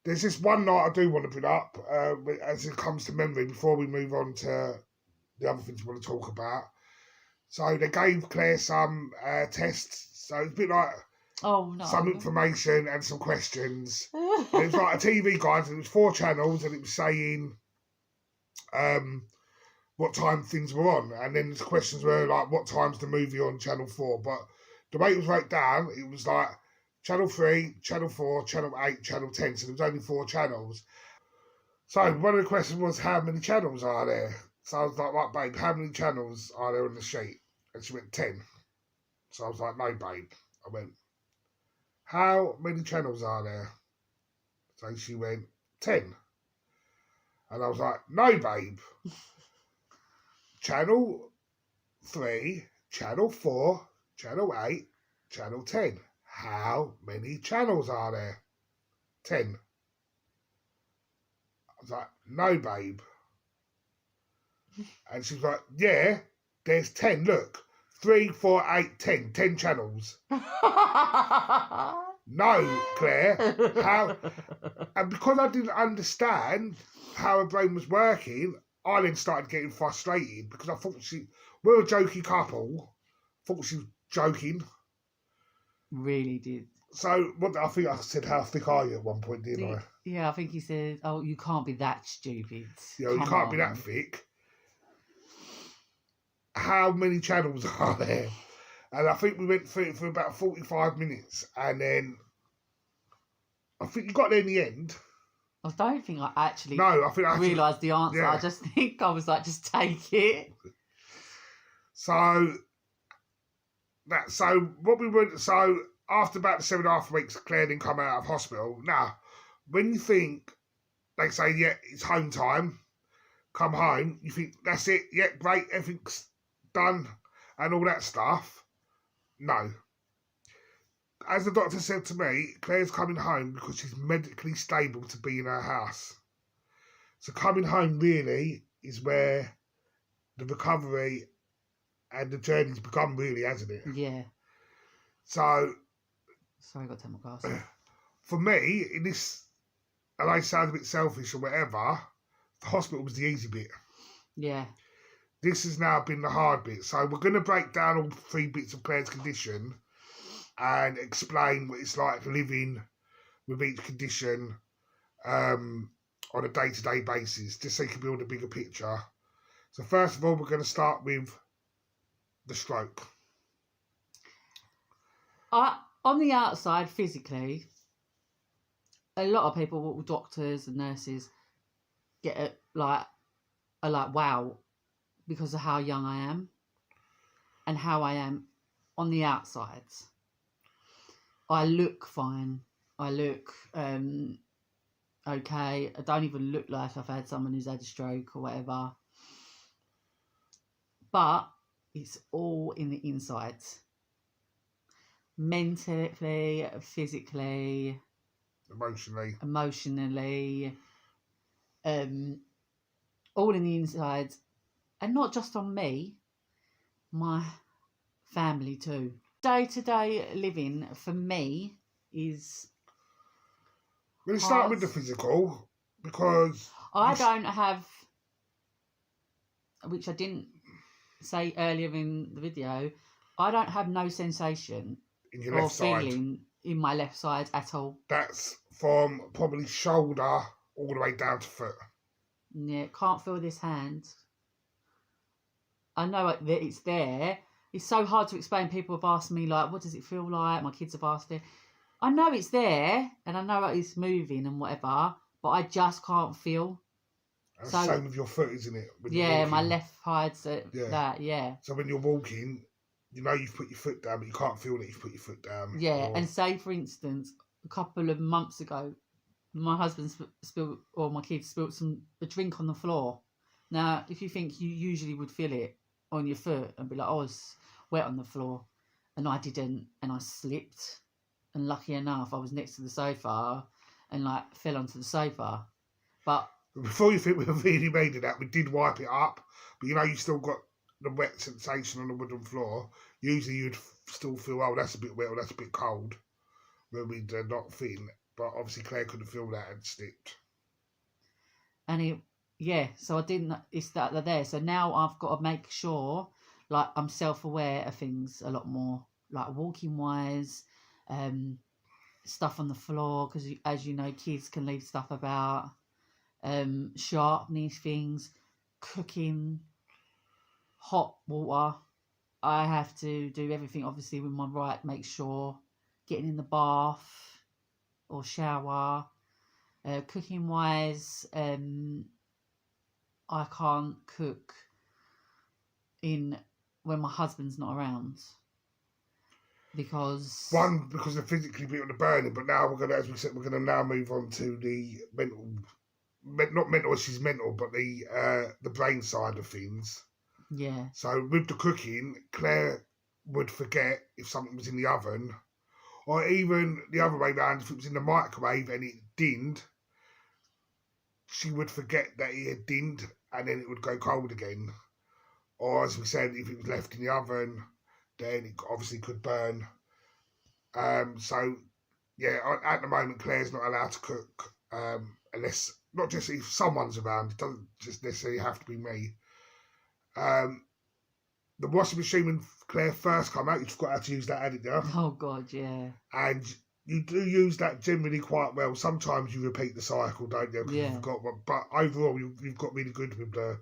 Speaker 2: there's just one night I do want to bring up as it comes to memory before we move on to the other things we want to talk about. So they gave Claire some tests. So it's a bit like some information and some questions. And it was like a TV guide, and it was 4 channels, and it was saying what time things were on. And then the questions were like, what time's the movie on Channel 4? But the way it was wrote down, it was like Channel 3, Channel 4, Channel 8, Channel 10. So there was only 4 channels. So one of the questions was, how many channels are there? So I was like, right, babe, how many channels are there on the sheet? And she went, 10. So I was like, no, babe. I went, how many channels are there? So she went, 10. And I was like, no, babe. Channel 3, Channel 4, Channel 8, Channel 10. How many channels are there? 10. I was like, no, babe. And she was like, yeah, there's 10. Look, 3, 4, 8, 10. 10 channels. No, Claire. How? And because I didn't understand how her brain was working, I then started getting frustrated because I thought we're a jokey couple. Thought she was joking.
Speaker 1: Really did.
Speaker 2: So I think I said, how thick are you at one point, didn't I?
Speaker 1: Yeah, I think he said, oh, you can't be that stupid.
Speaker 2: Yeah, you can't be that thick. How many channels are there? And I think we went through it for about 45 minutes. And then I think you got there in the end.
Speaker 1: I don't think I actually realised the answer.
Speaker 2: Yeah.
Speaker 1: I just think I was like, just take it.
Speaker 2: So after about the 7.5 weeks, Claire didn't come out of hospital. Now, when you think, they say, yeah, it's home time, come home, you think, that's it, yeah, great, everything's done, and all that stuff. No. As the doctor said to me, Claire's coming home because she's medically stable to be in her house. So coming home really is where the recovery and the journey's begun, really, hasn't it?
Speaker 1: Yeah.
Speaker 2: So...
Speaker 1: Sorry, I got to take my glasses.
Speaker 2: For me, in this, and I sound a bit selfish or whatever, the hospital was the easy bit.
Speaker 1: Yeah.
Speaker 2: This has now been the hard bit. So we're going to break down all 3 bits of Claire's condition and explain what it's like living with each condition on a day-to-day basis, just so you can build a bigger picture. So first of all, we're going to start with the stroke.
Speaker 1: On the outside, physically, a lot of people, doctors and nurses, are like, wow, because of how young I am and how I am on the outsides. I look fine. I look okay. I don't even look like I've had someone who's had a stroke or whatever. But it's all in the insides. Mentally, physically, emotionally, all in the insides, and not just on me, my family too. Day-to-day living for me is...
Speaker 2: We're going to start with the physical, because...
Speaker 1: I don't have, which I didn't say earlier in the video, I don't have no sensation
Speaker 2: in your left side.
Speaker 1: Feeling in my left side at all.
Speaker 2: That's from probably shoulder all the way down to foot.
Speaker 1: Yeah, can't feel this hand. I know that it's there. It's so hard to explain. People have asked me, like, what does it feel like? My kids have asked it. I know it's there, and I know it's moving and whatever, but I just can't feel.
Speaker 2: And same with your foot, isn't it?
Speaker 1: My left side's that, yeah.
Speaker 2: So when you're walking, you know you've put your foot down, but you can't feel that you've put your foot down.
Speaker 1: Yeah, and say, for instance, a couple of months ago, my husband spilled, or my kids spilled a drink on the floor. Now, if you think, you usually would feel it on your foot and be like, oh, it's wet on the floor. And I didn't, and I slipped. And lucky enough, I was next to the sofa and like fell onto the sofa. But
Speaker 2: before you think we really made it out, we did wipe it up. But you know, you still got the wet sensation on the wooden floor. Usually you'd still feel, oh, that's a bit wet or that's a bit cold when we'd not thin. But obviously Claire couldn't feel that and slipped.
Speaker 1: And so I didn't, it's that they're there. So now I've got to make sure, like, I'm self-aware of things a lot more, like walking wise, stuff on the floor, because as you know, kids can leave stuff about, sharpening things, cooking, hot water. I have to do everything obviously with my right, make sure, getting in the bath or shower. Cooking wise, I can't cook when my husband's not around. Because
Speaker 2: they're physically being the burning, but now we're gonna, as we said, we're gonna now move on to the not mental, she's mental, but the brain side of things.
Speaker 1: Yeah.
Speaker 2: So with the cooking, Claire would forget if something was in the oven, or even the other way round, if it was in the microwave and it dinned, she would forget that it had dinned, and then it would go cold again. Or as we said, if it was left in the oven, then it obviously could burn. So, yeah, at the moment, Claire's not allowed to cook unless, not just if someone's around, it doesn't just necessarily have to be me. The washing machine, when Claire first came out, you forgot how to use that, hadn't you?
Speaker 1: Oh, God, yeah.
Speaker 2: And you do use that generally quite well. Sometimes you repeat the cycle, don't you?
Speaker 1: Yeah.
Speaker 2: You've got one. But overall, you've got really good with the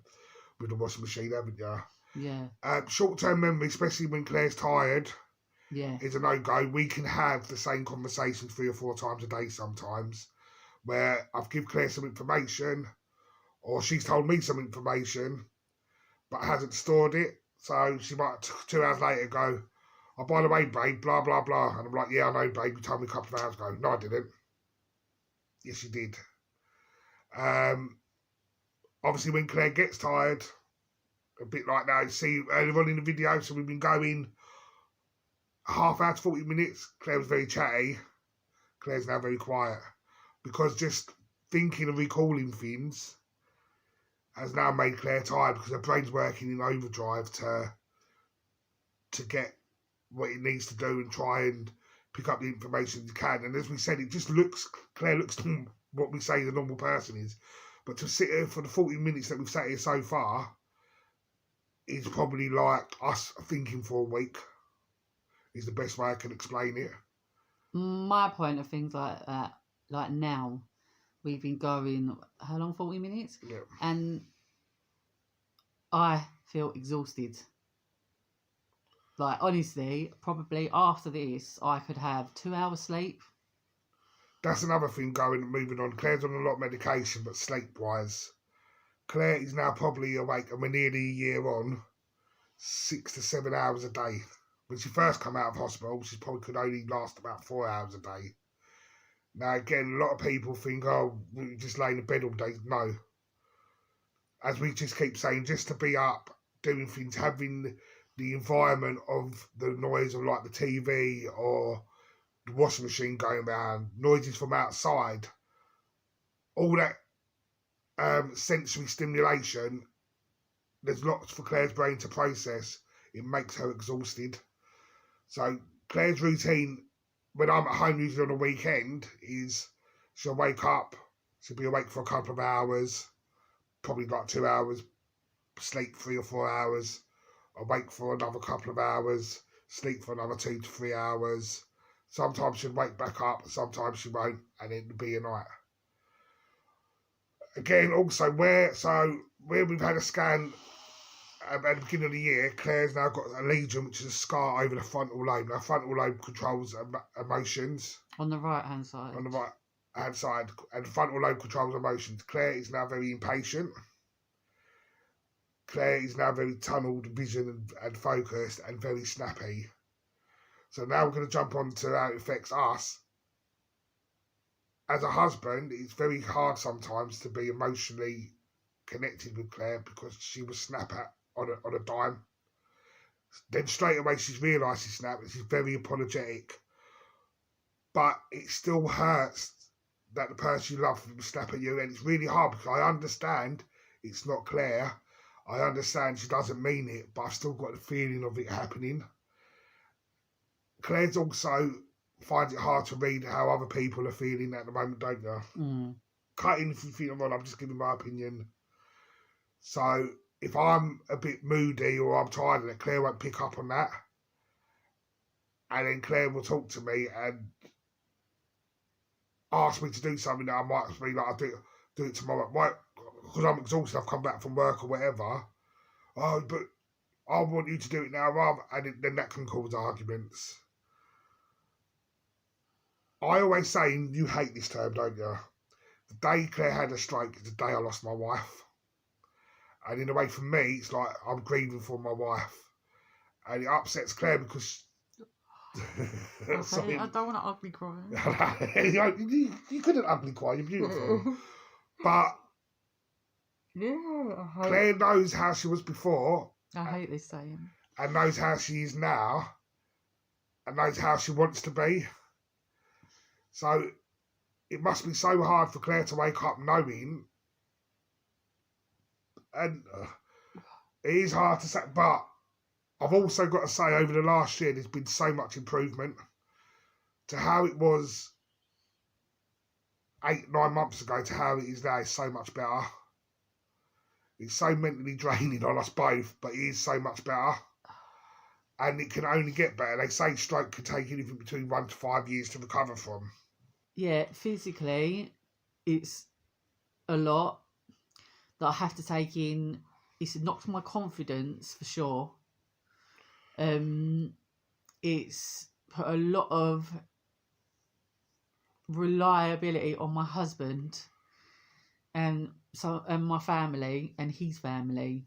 Speaker 2: washing machine, haven't you?
Speaker 1: Yeah.
Speaker 2: Short-term memory, especially when Claire's tired,
Speaker 1: Yeah.
Speaker 2: is a no-go. We can have the same conversation 3 or 4 times a day sometimes, where I've given Claire some information, or she's told me some information, but hasn't stored it. So she might 2 hours later go, "Oh, by the way, babe, blah, blah, blah." And I'm like, "Yeah, I know, babe, you told me a couple of hours ago." "No, I didn't." "Yes, you did." Obviously, when Claire gets tired, a bit like now, you see earlier on in the video, so we've been going half hour to 40 minutes. Claire was very chatty. Claire's now very quiet. Because just thinking and recalling things has now made Claire tired, because her brain's working in overdrive to get what it needs to do and try and pick up the information it can. And as we said, Claire looks what we say the normal person is. But to sit here for the 40 minutes that we've sat here so far is probably like us thinking for a week, is the best way I can explain it.
Speaker 1: My point of things like that, like now, we've been going, how long, 40 minutes?
Speaker 2: Yeah.
Speaker 1: And I feel exhausted. Like, honestly, probably after this, I could have 2 hours sleep.
Speaker 2: That's another thing moving on. Claire's on a lot of medication, but sleep-wise, Claire is now probably awake, and we're nearly a year on, 6 to 7 hours a day. When she first come out of hospital, she probably could only last about 4 hours a day. Now, again, a lot of people think, "Oh, we just lay in bed all day." No. As we just keep saying, just to be up, doing things, having the environment of the noise of like the TV or the washing machine going around, noises from outside, all that sensory stimulation, there's lots for Claire's brain to process. It makes her exhausted. So Claire's routine when I'm at home, usually on a weekend, is she'll wake up, she'll be awake for a couple of hours, probably like 2 hours, sleep 3 or 4 hours, awake for another couple of hours, sleep for another 2 to 3 hours. Sometimes she'll wake back up, sometimes she won't, and it'll be a night. Again, also, where we've had a scan at the beginning of the year, Claire's now got a lesion, which is a scar over the frontal lobe. Now, frontal lobe controls emotions.
Speaker 1: On the right-hand side.
Speaker 2: On the right-hand side, and frontal lobe controls emotions. Claire is now very impatient. Claire is now very tunnelled vision and focused and very snappy. So now we're going to jump on to how it affects us. As a husband, it's very hard sometimes to be emotionally connected with Claire because she will snap on a dime. Then straight away she's realised she snapped and she's very apologetic. But it still hurts that the person you love will snap at you, and it's really hard because I understand it's not Claire. I understand she doesn't mean it, but I've still got the feeling of it happening. Claire's also finds it hard to read how other people are feeling at the moment, don't you?
Speaker 1: Mm.
Speaker 2: Cut in if you think I'm wrong, I'm just giving my opinion. So if I'm a bit moody or I'm tired of it, Claire won't pick up on that. And then Claire will talk to me and ask me to do something that I might be like, I'll do it tomorrow. Because I'm exhausted, I've come back from work or whatever. "Oh, but I want you to do it now, rather," and then that can cause arguments. I always say, and you hate this term, don't you? The day Claire had a stroke is the day I lost my wife. And in a way, for me, it's like I'm grieving for my wife. And it upsets Claire because...
Speaker 1: Okay, I don't want to ugly cry.
Speaker 2: You couldn't ugly cry, you're beautiful. But
Speaker 1: yeah,
Speaker 2: Claire knows how she was before.
Speaker 1: I hate this saying.
Speaker 2: And knows how she is now. And knows how she wants to be. So it must be so hard for Claire to wake up knowing, and it is hard to say, but I've also got to say over the last year there's been so much improvement to how it was 8-9 months ago to how it is now. Is so much better. It's so mentally draining on us both, but it is so much better. And it can only get better. They say stroke can take anything between 1 to 5 years to recover from.
Speaker 1: Yeah, physically, it's a lot that I have to take in it's knocked my confidence for sure. It's put a lot of reliability on my husband and my family and his family.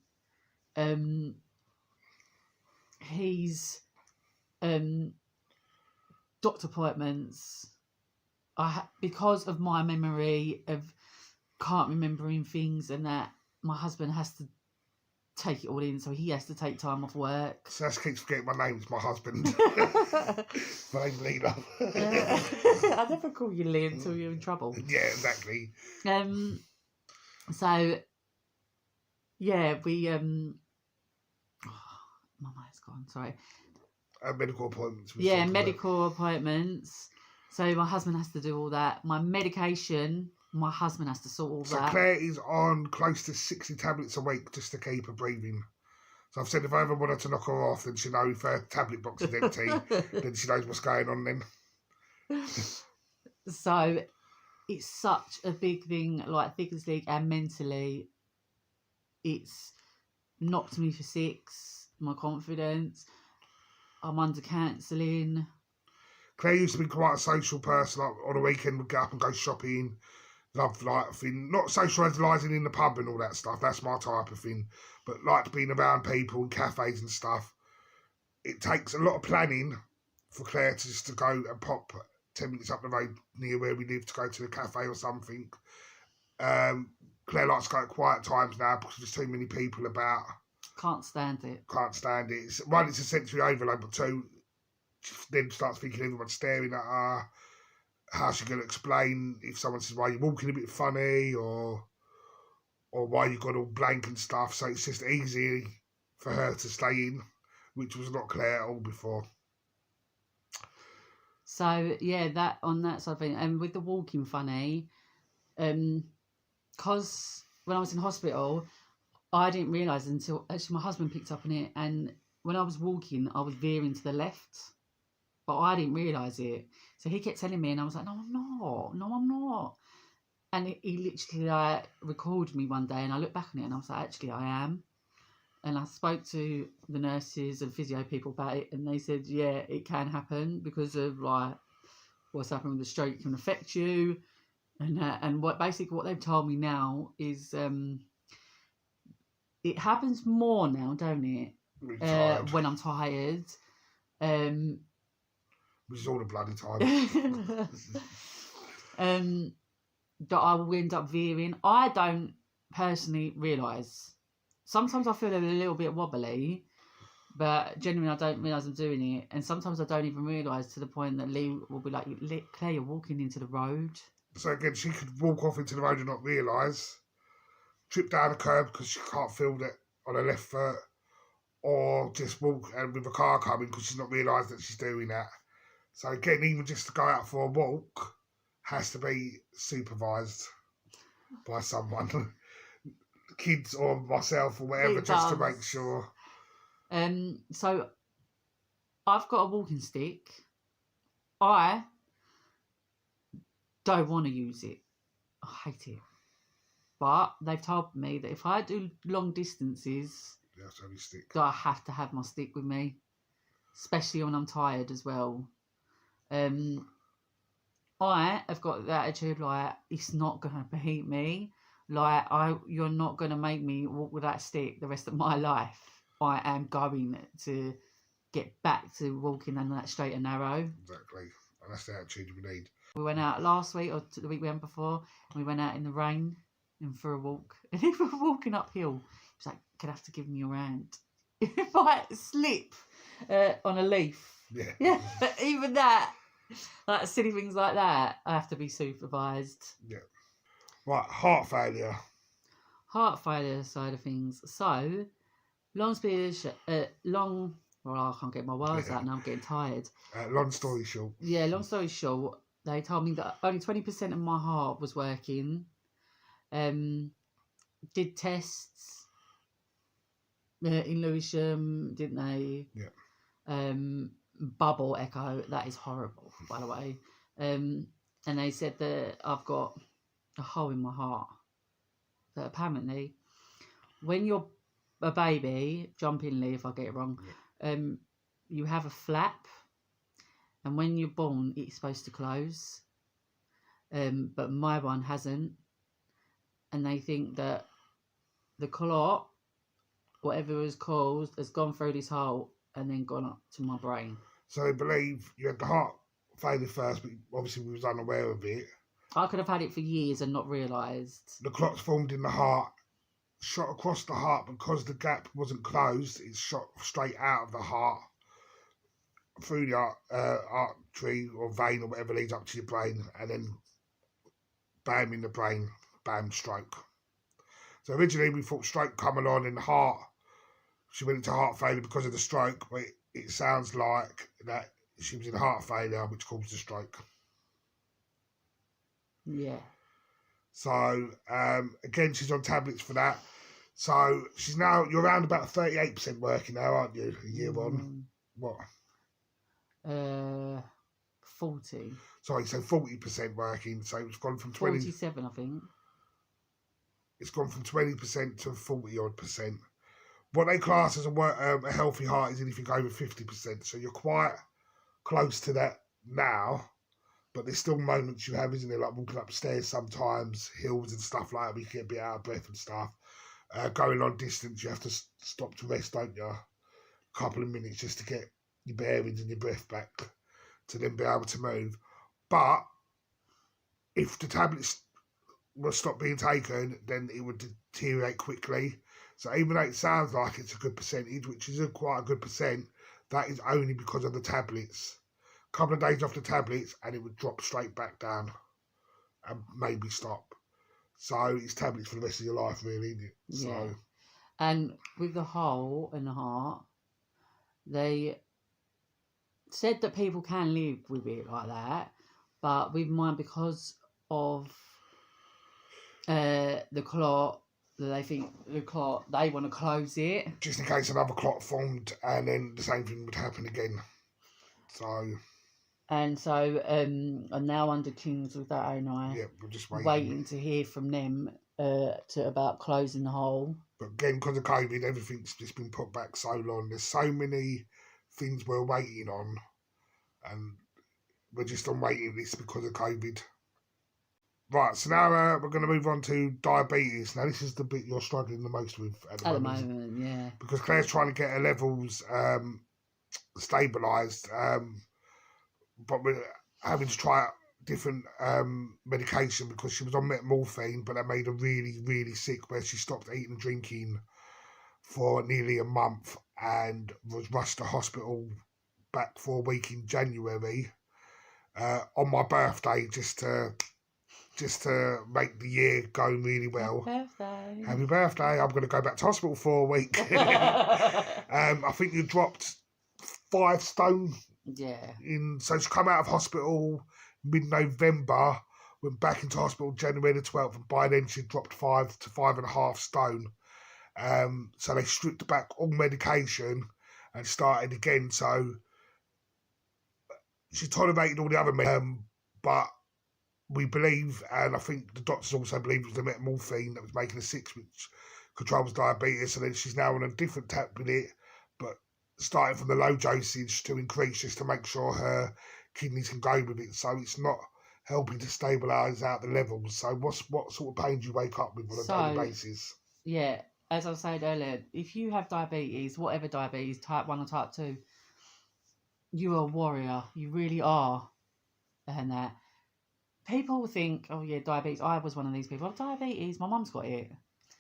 Speaker 1: He's doctor appointments. Because of my memory of can't remembering things and that, my husband has to take it all in, so he has to take time off work.
Speaker 2: So I keeps forgetting my name's my husband. My name's Leela.
Speaker 1: I never call you Lee until you're in trouble.
Speaker 2: Yeah, exactly.
Speaker 1: So yeah, we my mind's gone. Sorry.
Speaker 2: Medical appointments.
Speaker 1: Yeah, medical appointments. So my husband has to do all that. My medication, my husband has to sort all that.
Speaker 2: So Claire is on close to 60 tablets a week just to keep her breathing. So I've said if I ever want her to knock her off, then she knows if her tablet box is empty, then she knows what's going on then.
Speaker 1: So it's such a big thing, like physically and mentally. It's knocked me for 6, my confidence. I'm under counselling.
Speaker 2: Claire used to be quite a social person. Like on a weekend, we'd get up and go shopping. Love like thing, not socialising in the pub and all that stuff. That's my type of thing. But like being around people in cafes and stuff. It takes a lot of planning for Claire to just to go and pop 10 minutes up the road near where we live to go to the cafe or something. Claire likes to go at quiet times now because there's too many people about.
Speaker 1: Can't stand it.
Speaker 2: One, it's a sensory overload, but two, she then starts thinking everyone's staring at her. How's she going to explain if someone says, why you're walking a bit funny or why you got all blank and stuff. So it's just easy for her to stay in, which was not Claire at all before.
Speaker 1: So yeah, that on that side of thing, and with the walking funny, because when I was in hospital, I didn't realise until actually my husband picked up on it, and when I was walking, I was veering to the left, but I didn't realise it. So he kept telling me, and I was like, no, I'm not. And he literally like recorded me one day, and I looked back on it, and I was like, actually, I am. And I spoke to the nurses and physio people about it, and they said, yeah, it can happen because of like what's happening with the stroke can affect you, and what they've told me now is it happens more now, don't it? When I'm tired.
Speaker 2: Which is all the bloody time.
Speaker 1: That I will end up veering. I don't personally realise. Sometimes I feel a little bit wobbly, but genuinely I don't realise I'm doing it. And sometimes I don't even realise to the point that Lee will be like, Claire, you're walking into the road.
Speaker 2: So again, she could walk off into the road and not realise, trip down a curb because she can't feel it on her left foot, or just walk and with a car coming because she's not realised that she's doing that. So again, even just to go out for a walk has to be supervised by someone. Kids or myself or whatever, just to make sure.
Speaker 1: So I've got a walking stick. I don't want to use it. I hate it. But they've told me that if I do long distances,
Speaker 2: you have to have your stick.
Speaker 1: I have to have my stick with me, especially when I'm tired as well. I have got the attitude like it's not gonna beat me. Like you're not gonna make me walk with that stick the rest of my life. I am going to get back to walking on that straight and narrow.
Speaker 2: Exactly, and that's the attitude we need.
Speaker 1: We went out last week or the week we went before, and we went out in the rain and for a walk. And if we're walking uphill, he was like, "Gonna have to give me your hand if I slip on a leaf." Yeah, but even that. Like silly things like that, I have to be supervised.
Speaker 2: Yeah. Right, heart failure.
Speaker 1: Heart failure side of things. So, long well, I can't get my words out now, I'm getting tired.
Speaker 2: Long story short.
Speaker 1: Yeah, long story short, they told me that only 20% of my heart was working. Did tests in Lewisham, didn't they?
Speaker 2: Yeah.
Speaker 1: Bubble echo, that is horrible, by the way. And they said that I've got a hole in my heart. That apparently, when your a baby, jump in, Lee, if I get it wrong, you have a flap, and when you're born, it's supposed to close. But my one hasn't, and they think that the clot, whatever it was caused, has gone through this hole and then gone up to my brain.
Speaker 2: So they believe you had the heart failure first, but obviously we was unaware of it.
Speaker 1: I could have had it for years and not realised.
Speaker 2: The clots formed in the heart, shot across the heart because the gap wasn't closed. It shot straight out of the heart through the artery or vein or whatever leads up to your brain, and then bam in the brain, bam, stroke. So originally we thought stroke coming on in the heart. She went into heart failure because of the stroke, but it sounds like that she was in heart failure, which caused the stroke.
Speaker 1: Yeah.
Speaker 2: So, again, she's on tablets for that. So, you're around about 38% working now, aren't you? A year on. What?
Speaker 1: 40.
Speaker 2: Sorry, so 40% working. So, it's gone from 20.
Speaker 1: 47, I think.
Speaker 2: It's gone from 20% to 40-odd%. What they class as a healthy heart is anything over 50%. So, you're quite close to that now. But there's still moments you have, isn't there? Like walking upstairs sometimes, hills and stuff like that, we get a bit out of breath and stuff. Going on distance, you have to stop to rest, don't you? A couple of minutes just to get your bearings and your breath back to then be able to move. But if the tablets will stop being taken, then it would deteriorate quickly. So even though it sounds like it's a good percentage, which is quite a good percent, that is only because of the tablets. Couple of days off the tablets and it would drop straight back down and maybe stop. So it's tablets for the rest of your life, really, isn't it?
Speaker 1: Yeah.
Speaker 2: So,
Speaker 1: and with the hole in the heart, they said that people can live with it like that, but with mine, because of the clot, they think the clot, they want to close it.
Speaker 2: Just in case another clot formed and then the same thing would happen again. So...
Speaker 1: And so I'm now under Kings with that, ain't I?
Speaker 2: Yeah, we're just
Speaker 1: waiting to hear from them about closing the hole.
Speaker 2: But again, because of COVID, everything's just been put back so long. There's so many things we're waiting on, and we're just on waiting list because of COVID. Right, so now we're going to move on to diabetes. Now, this is the bit you're struggling the most with at the moment.
Speaker 1: Yeah.
Speaker 2: Because Claire's trying to get her levels stabilised. But we're having to try out different medication because she was on metmorphine, but that made her really, really sick, where she stopped eating and drinking for nearly a month and was rushed to hospital back for a week in January on my birthday, just to make the year go really well. Happy birthday. I'm going to go back to hospital for a week. I think you dropped 5 stone.
Speaker 1: Yeah.
Speaker 2: So she come out of hospital mid-November, went back into hospital January the 12th, and by then she dropped 5 to 5.5 stone. So they stripped back all medication and started again. So she tolerated all the other medicine, but we believe, and I think the doctors also believe, it was the metmorphine that was making her sick, which controls diabetes. So then she's now on a different tablet, but starting from the low dosage to increase, just to make sure her kidneys can go with it. So it's not helping to stabilise out the levels. So what sort of pain do you wake up with on a daily basis?
Speaker 1: Yeah, as I said earlier, if you have diabetes, whatever diabetes, type 1 or type 2, you're a warrior. You really are. And that people think, oh yeah, diabetes. I was one of these people. Diabetes, my mum's got it.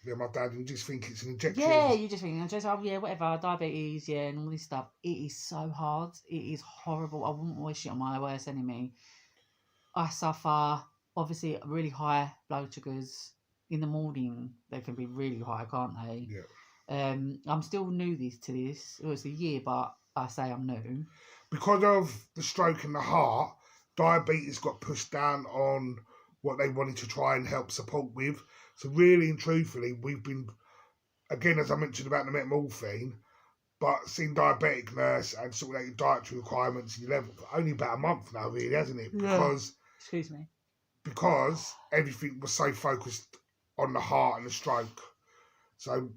Speaker 2: Yeah, my dad, you just think it's an injection.
Speaker 1: Yeah, you just think, oh yeah, whatever, diabetes, yeah, and all this stuff. It is so hard. It is horrible. I wouldn't wish it on my worst enemy. I suffer, obviously, really high blood sugars. In the morning, they can be really high, can't they?
Speaker 2: Yeah.
Speaker 1: I'm still new to this. It was a year, but I say I'm new.
Speaker 2: Because of the stroke in the heart, diabetes got pushed down on what they wanted to try and help support with. So really and truthfully, we've been, again, as I mentioned about the metmorphine, but seeing diabetic nurse and sorting out your dietary requirements and your level for only about a month now, really, hasn't it? Because,
Speaker 1: excuse me. Because
Speaker 2: everything was so focused on the heart and the stroke. So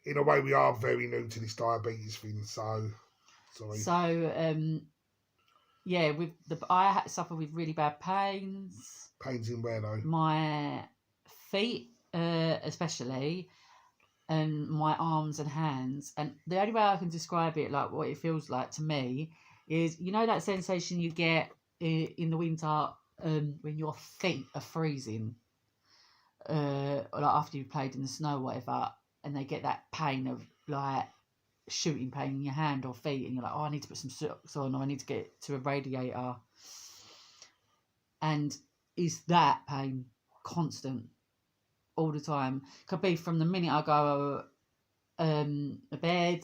Speaker 2: in a way, we are very new to this diabetes thing, so sorry.
Speaker 1: So, yeah, I suffer with really bad pains.
Speaker 2: Pains in where though?
Speaker 1: My feet, especially, and my arms and hands. And the only way I can describe it, like what it feels like to me, is that sensation you get in the winter when your feet are freezing, like after you've played in the snow or whatever, and they get that pain of like shooting pain in your hand or feet, and you're like, oh, I need to put some socks on, or I need to get to a radiator. And is that pain constant all the time? Could be from the minute I go to bed,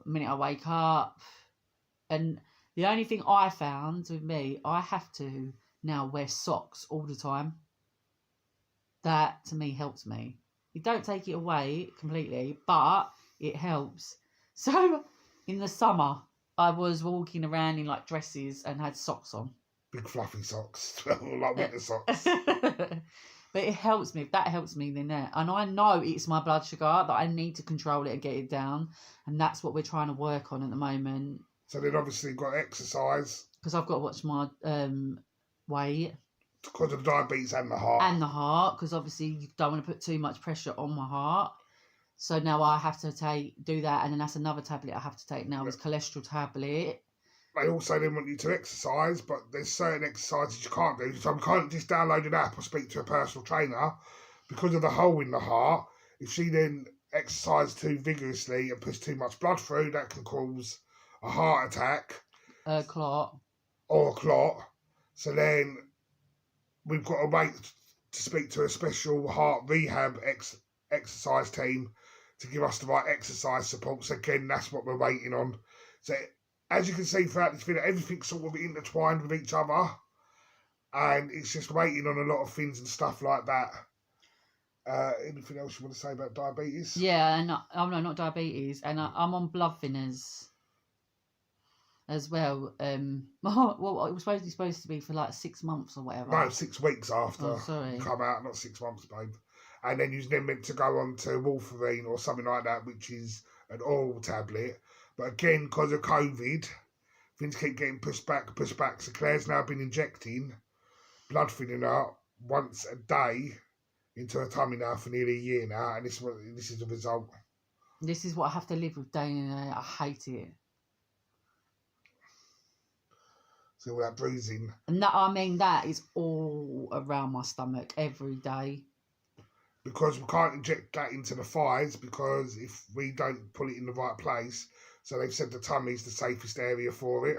Speaker 1: the minute I wake up. And the only thing I found with me, I have to now wear socks all the time. That to me helps me. You don't take it away completely, but it helps. So in the summer, I was walking around in like dresses and had socks on.
Speaker 2: Big fluffy socks, like winter socks.
Speaker 1: But it helps me. If that helps me, then that. And I know it's my blood sugar that I need to control it and get it down. And that's what we're trying to work on at the moment.
Speaker 2: So then obviously you've got exercise.
Speaker 1: Because I've got to watch my weight.
Speaker 2: Because of the diabetes and the heart.
Speaker 1: And the heart, because obviously you don't want to put too much pressure on my heart. So now I have to do that, and then that's another tablet I have to take now, is cholesterol tablet.
Speaker 2: They also then want you to exercise, but there's certain exercises you can't do. So we can't just download an app or speak to a personal trainer because of the hole in the heart. If she then exercises too vigorously and puts too much blood through, that can cause a heart attack.
Speaker 1: A clot.
Speaker 2: Or a clot. So then we've got to wait to speak to a special heart rehab exercise team to give us the right exercise support. So again, that's what we're waiting on. So as you can see throughout this video, everything's sort of intertwined with each other, and it's just waiting on a lot of things and stuff like that. Anything else you want to say about diabetes?
Speaker 1: Yeah, and no, not diabetes, and I'm on blood thinners as well. Well, it was supposed to be for like 6 months or whatever.
Speaker 2: No, 6 weeks after
Speaker 1: you
Speaker 2: come out, not 6 months, babe. And then you're then meant to go on to warfarin or something like that, which is an oral tablet. But again, because of COVID, things keep getting pushed back. So Claire's now been injecting blood thinner once a day into her tummy now for nearly a year now, and this is the result.
Speaker 1: This is what I have to live with day in and day. I hate it.
Speaker 2: So all that bruising.
Speaker 1: And that is all around my stomach every day.
Speaker 2: Because we can't inject that into the thighs, because if we don't put it in the right place, so they've said the tummy is the safest area for it.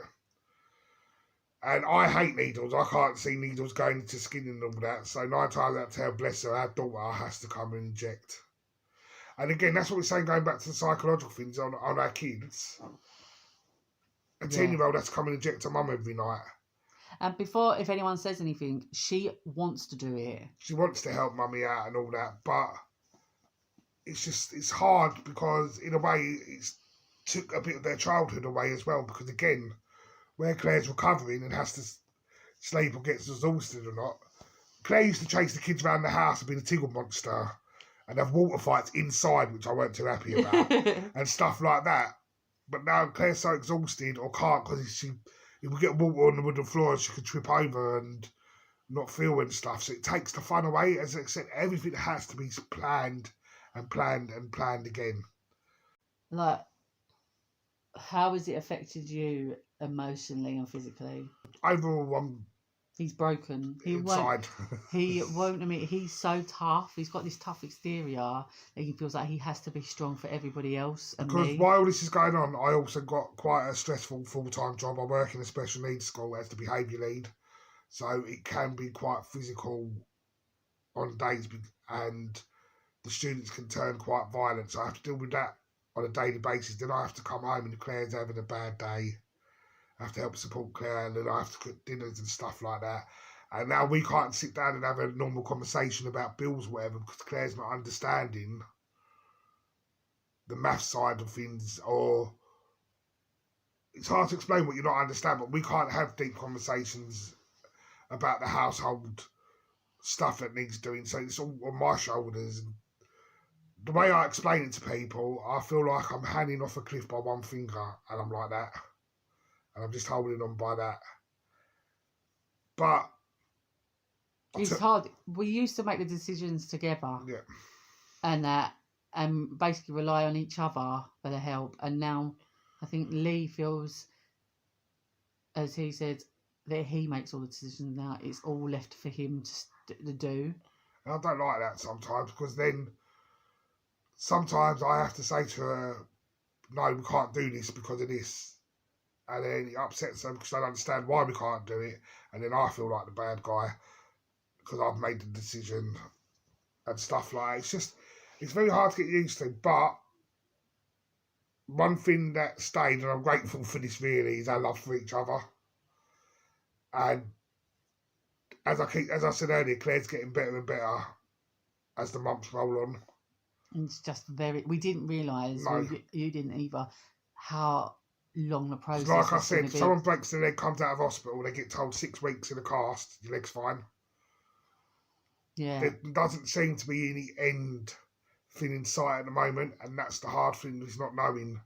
Speaker 2: And I hate needles. I can't see needles going into skin and all that. So 9 times out of 10, bless her, our daughter has to come and inject. And again, that's what we're saying, going back to the psychological things on our kids. A 10-year-old has to come and inject her mum every night.
Speaker 1: And before, if anyone says anything, she wants to do it.
Speaker 2: She wants to help mummy out and all that, but it's hard because in a way it's took a bit of their childhood away as well, because again, where Claire's recovering and has to sleep or gets exhausted or not, Claire used to chase the kids around the house and be the Tiggle monster and have water fights inside, which I weren't too happy about, and stuff like that. But now Claire's so exhausted or can't, because if we get water on the wooden floor, she could trip over and not feel and stuff. So it takes the fun away. As I said, everything has to be planned and planned and planned again.
Speaker 1: Like, how has it affected you emotionally and physically?
Speaker 2: Overall,
Speaker 1: he's broken.
Speaker 2: Inside.
Speaker 1: He won't admit. He's so tough. He's got this tough exterior that he feels like he has to be strong for everybody else. And
Speaker 2: because while this is going on, I also got quite a stressful full-time job. I work in a special needs school as the behaviour lead, so it can be quite physical on days, and the students can turn quite violent. So I have to deal with that on a daily basis. Then I have to come home and Claire's having a bad day. I have to help support Claire, and then I have to cook dinners and stuff like that. And now we can't sit down and have a normal conversation about bills or whatever, because Claire's not understanding the math side of things, or it's hard to explain what you not understand, but we can't have deep conversations about the household stuff that needs doing. So it's all on my shoulders. And the way I explain it to people, I feel like I'm hanging off a cliff by one finger, and I'm like that, and I'm just holding on by that. But
Speaker 1: it's hard. We used to make the decisions together,
Speaker 2: yeah,
Speaker 1: and basically rely on each other for the help. And now, I think Lee feels, as he said, that he makes all the decisions now. It's all left for him to do.
Speaker 2: and I don't like that sometimes, because then sometimes I have to say to her, no, we can't do this because of this. And then it upsets them because they don't understand why we can't do it. And then I feel like the bad guy because I've made the decision and stuff like that. It's very hard to get used to. But one thing that stayed, and I'm grateful for this really, is our love for each other. And as I said earlier, Claire's getting better and better as the months roll on.
Speaker 1: It's just we didn't realise,
Speaker 2: No.
Speaker 1: you didn't either, how long the process
Speaker 2: Like I
Speaker 1: was
Speaker 2: said,
Speaker 1: gonna
Speaker 2: if
Speaker 1: be.
Speaker 2: someone breaks their leg, comes out of hospital, they get told 6 weeks in a cast, your leg's fine.
Speaker 1: Yeah.
Speaker 2: There doesn't seem to be any end thing in sight at the moment, and that's the hard thing, is not knowing.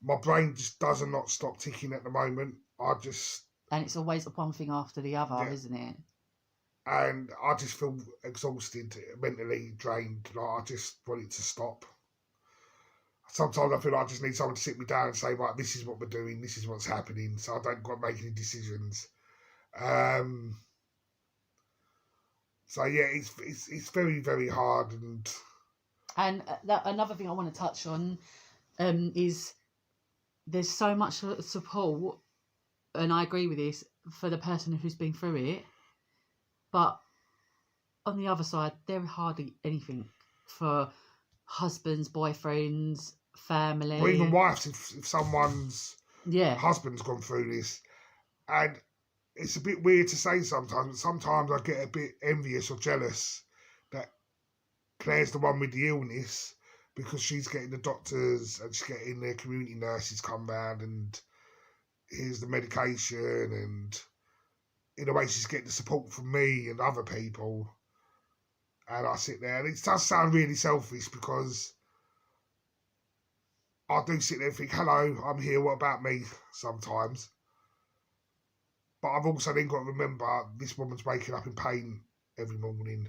Speaker 2: My brain just does not stop ticking at the moment.
Speaker 1: And it's always one thing after the other,
Speaker 2: Yeah.
Speaker 1: isn't it?
Speaker 2: And I just feel exhausted, mentally drained. Like I just want it to stop. Sometimes I feel like I just need someone to sit me down and say, right, this is what we're doing, this is what's happening, so I don't got to make any decisions. So yeah, it's very, very hard.
Speaker 1: And another thing I want to touch on is there's so much support, and I agree with this, for the person who's been through it. But on the other side, there is hardly anything for husbands, boyfriends, family.
Speaker 2: Or even wives, if someone's
Speaker 1: Yeah.
Speaker 2: husband's gone through this. And it's a bit weird to say sometimes, but sometimes I get a bit envious or jealous that Claire's the one with the illness, because she's getting the doctors and she's getting their community nurses come round and here's the medication, and in a way she's getting the support from me and other people. And I sit there, and it does sound really selfish, because I do sit there and think, hello, I'm here, what about me, sometimes. But I've also then got to remember, this woman's waking up in pain every morning.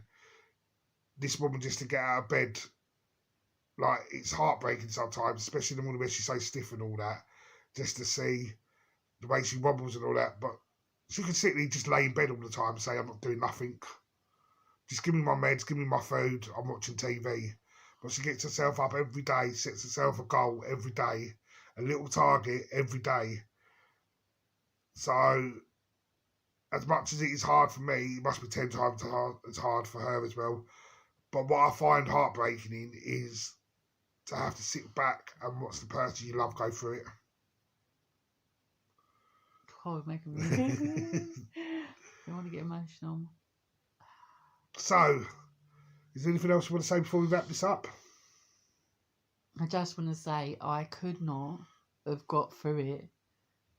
Speaker 2: This woman, just to get out of bed, like, it's heartbreaking sometimes, especially in the morning where she's so stiff and all that, just to see the way she wobbles and all that. But she can sit there, just lay in bed all the time and say, I'm not doing nothing. Just give me my meds, give me my food, I'm watching TV. But she gets herself up every day, sets herself a goal every day, a little target every day. So, as much as it is hard for me, it must be 10 times as hard for her as well. But what I find heartbreaking is to have to sit back and watch the person you love go through it.
Speaker 1: Oh, making me. I want to get emotional.
Speaker 2: So, is there anything else you want to say before we wrap this up?
Speaker 1: I just want to say I could not have got through it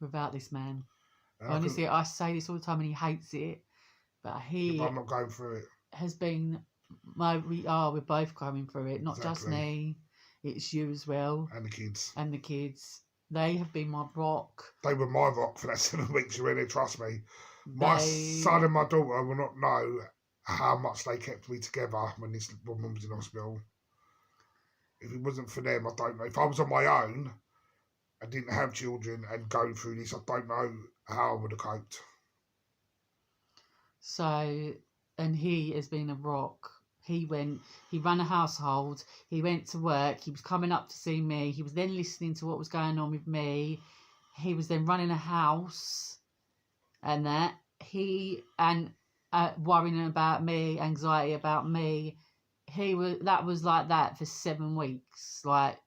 Speaker 1: without this man. Honestly, I say this all the time and he hates it, but
Speaker 2: I'm not going through it.
Speaker 1: Has been we're both going through it, not just me, it's you as well.
Speaker 2: And the kids.
Speaker 1: They have been my rock.
Speaker 2: They were my rock for that 7 weeks you were in there, trust me. My son and my daughter will not know how much they kept me together when this woman was in hospital. If it wasn't for them, I don't know. If I was on my own and didn't have children and going through this, I don't know how I would have coped.
Speaker 1: So, and he has been a rock. He ran a household, he went to work, he was coming up to see me, he was then listening to what was going on with me, he was then running a house, and worrying about me, anxiety about me. That was like that for 7 weeks, like,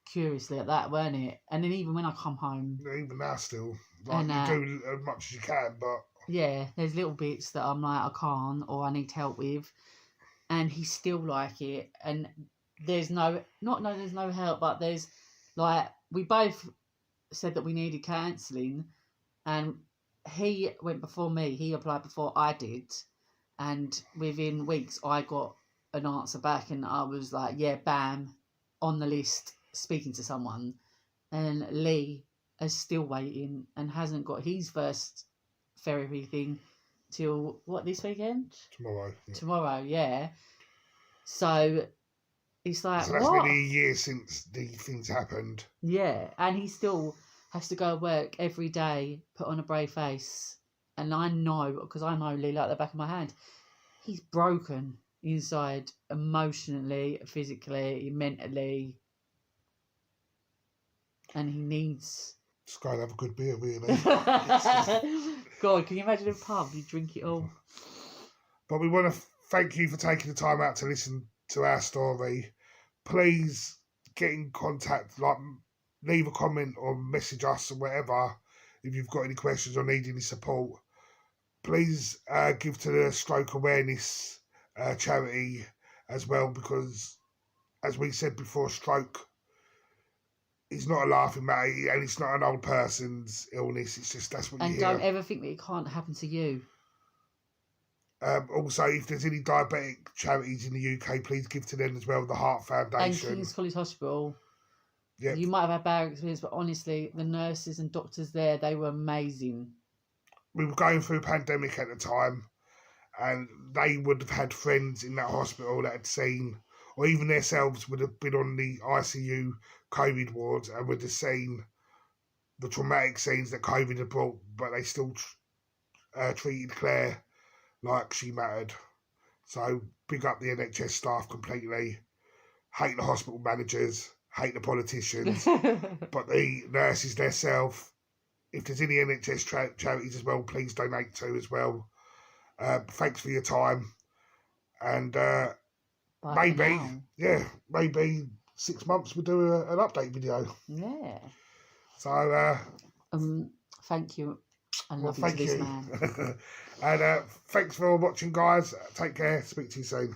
Speaker 1: curiously at that, weren't it? And then even when I come home,
Speaker 2: even now still, like, you do as much as you can, but
Speaker 1: yeah, there's little bits that I'm like, I can't, or I need help with, and he's still like it. And there's no help, but there's, like, we both said that we needed counselling, and he went before me, he applied before I did, and within weeks I got an answer back, and I was like, yeah, bam, on the list, speaking to someone. And Lee is still waiting and hasn't got his first therapy thing till what, this weekend?
Speaker 2: Tomorrow. Yeah.
Speaker 1: Tomorrow, yeah. So it's like,
Speaker 2: So that's
Speaker 1: what?
Speaker 2: nearly a year since the things happened.
Speaker 1: Yeah, and he still has to go to work every day, put on a brave face. And I know, because I know Lee like the back of my hand, he's broken inside, emotionally, physically, mentally. And he needs...
Speaker 2: Just go and have a good beer, really.
Speaker 1: God, can you imagine a pub? You drink it all.
Speaker 2: But we want to thank you for taking the time out to listen to our story. Please get in contact, like leave a comment or message us or whatever if you've got any questions or need any support. Please give to the stroke awareness charity as well, because as we said before, stroke is not a laughing matter, and it's not an old person's illness. It's just that's what you hear.
Speaker 1: And don't ever think that it can't happen to you.
Speaker 2: Also, if there's any diabetic charities in the UK, please give to them as well. The Heart Foundation.
Speaker 1: And King's College Hospital.
Speaker 2: Yep.
Speaker 1: You might have had bad experience, but honestly, the nurses and doctors there, they were amazing.
Speaker 2: We were going through a pandemic at the time, and they would have had friends in that hospital that had seen, or even themselves would have been on the ICU COVID wards and would have seen the traumatic scenes that COVID had brought, but they still treated Claire like she mattered. So big up the NHS staff completely. Hate the hospital managers, hate the politicians, but the nurses themselves, if there's any NHS charities as well, please donate to as well. Thanks for your time. And maybe 6 months we'll do an update video.
Speaker 1: Yeah.
Speaker 2: So
Speaker 1: thank you. I love you to this man.
Speaker 2: And thanks for watching, guys. Take care. Speak to you soon.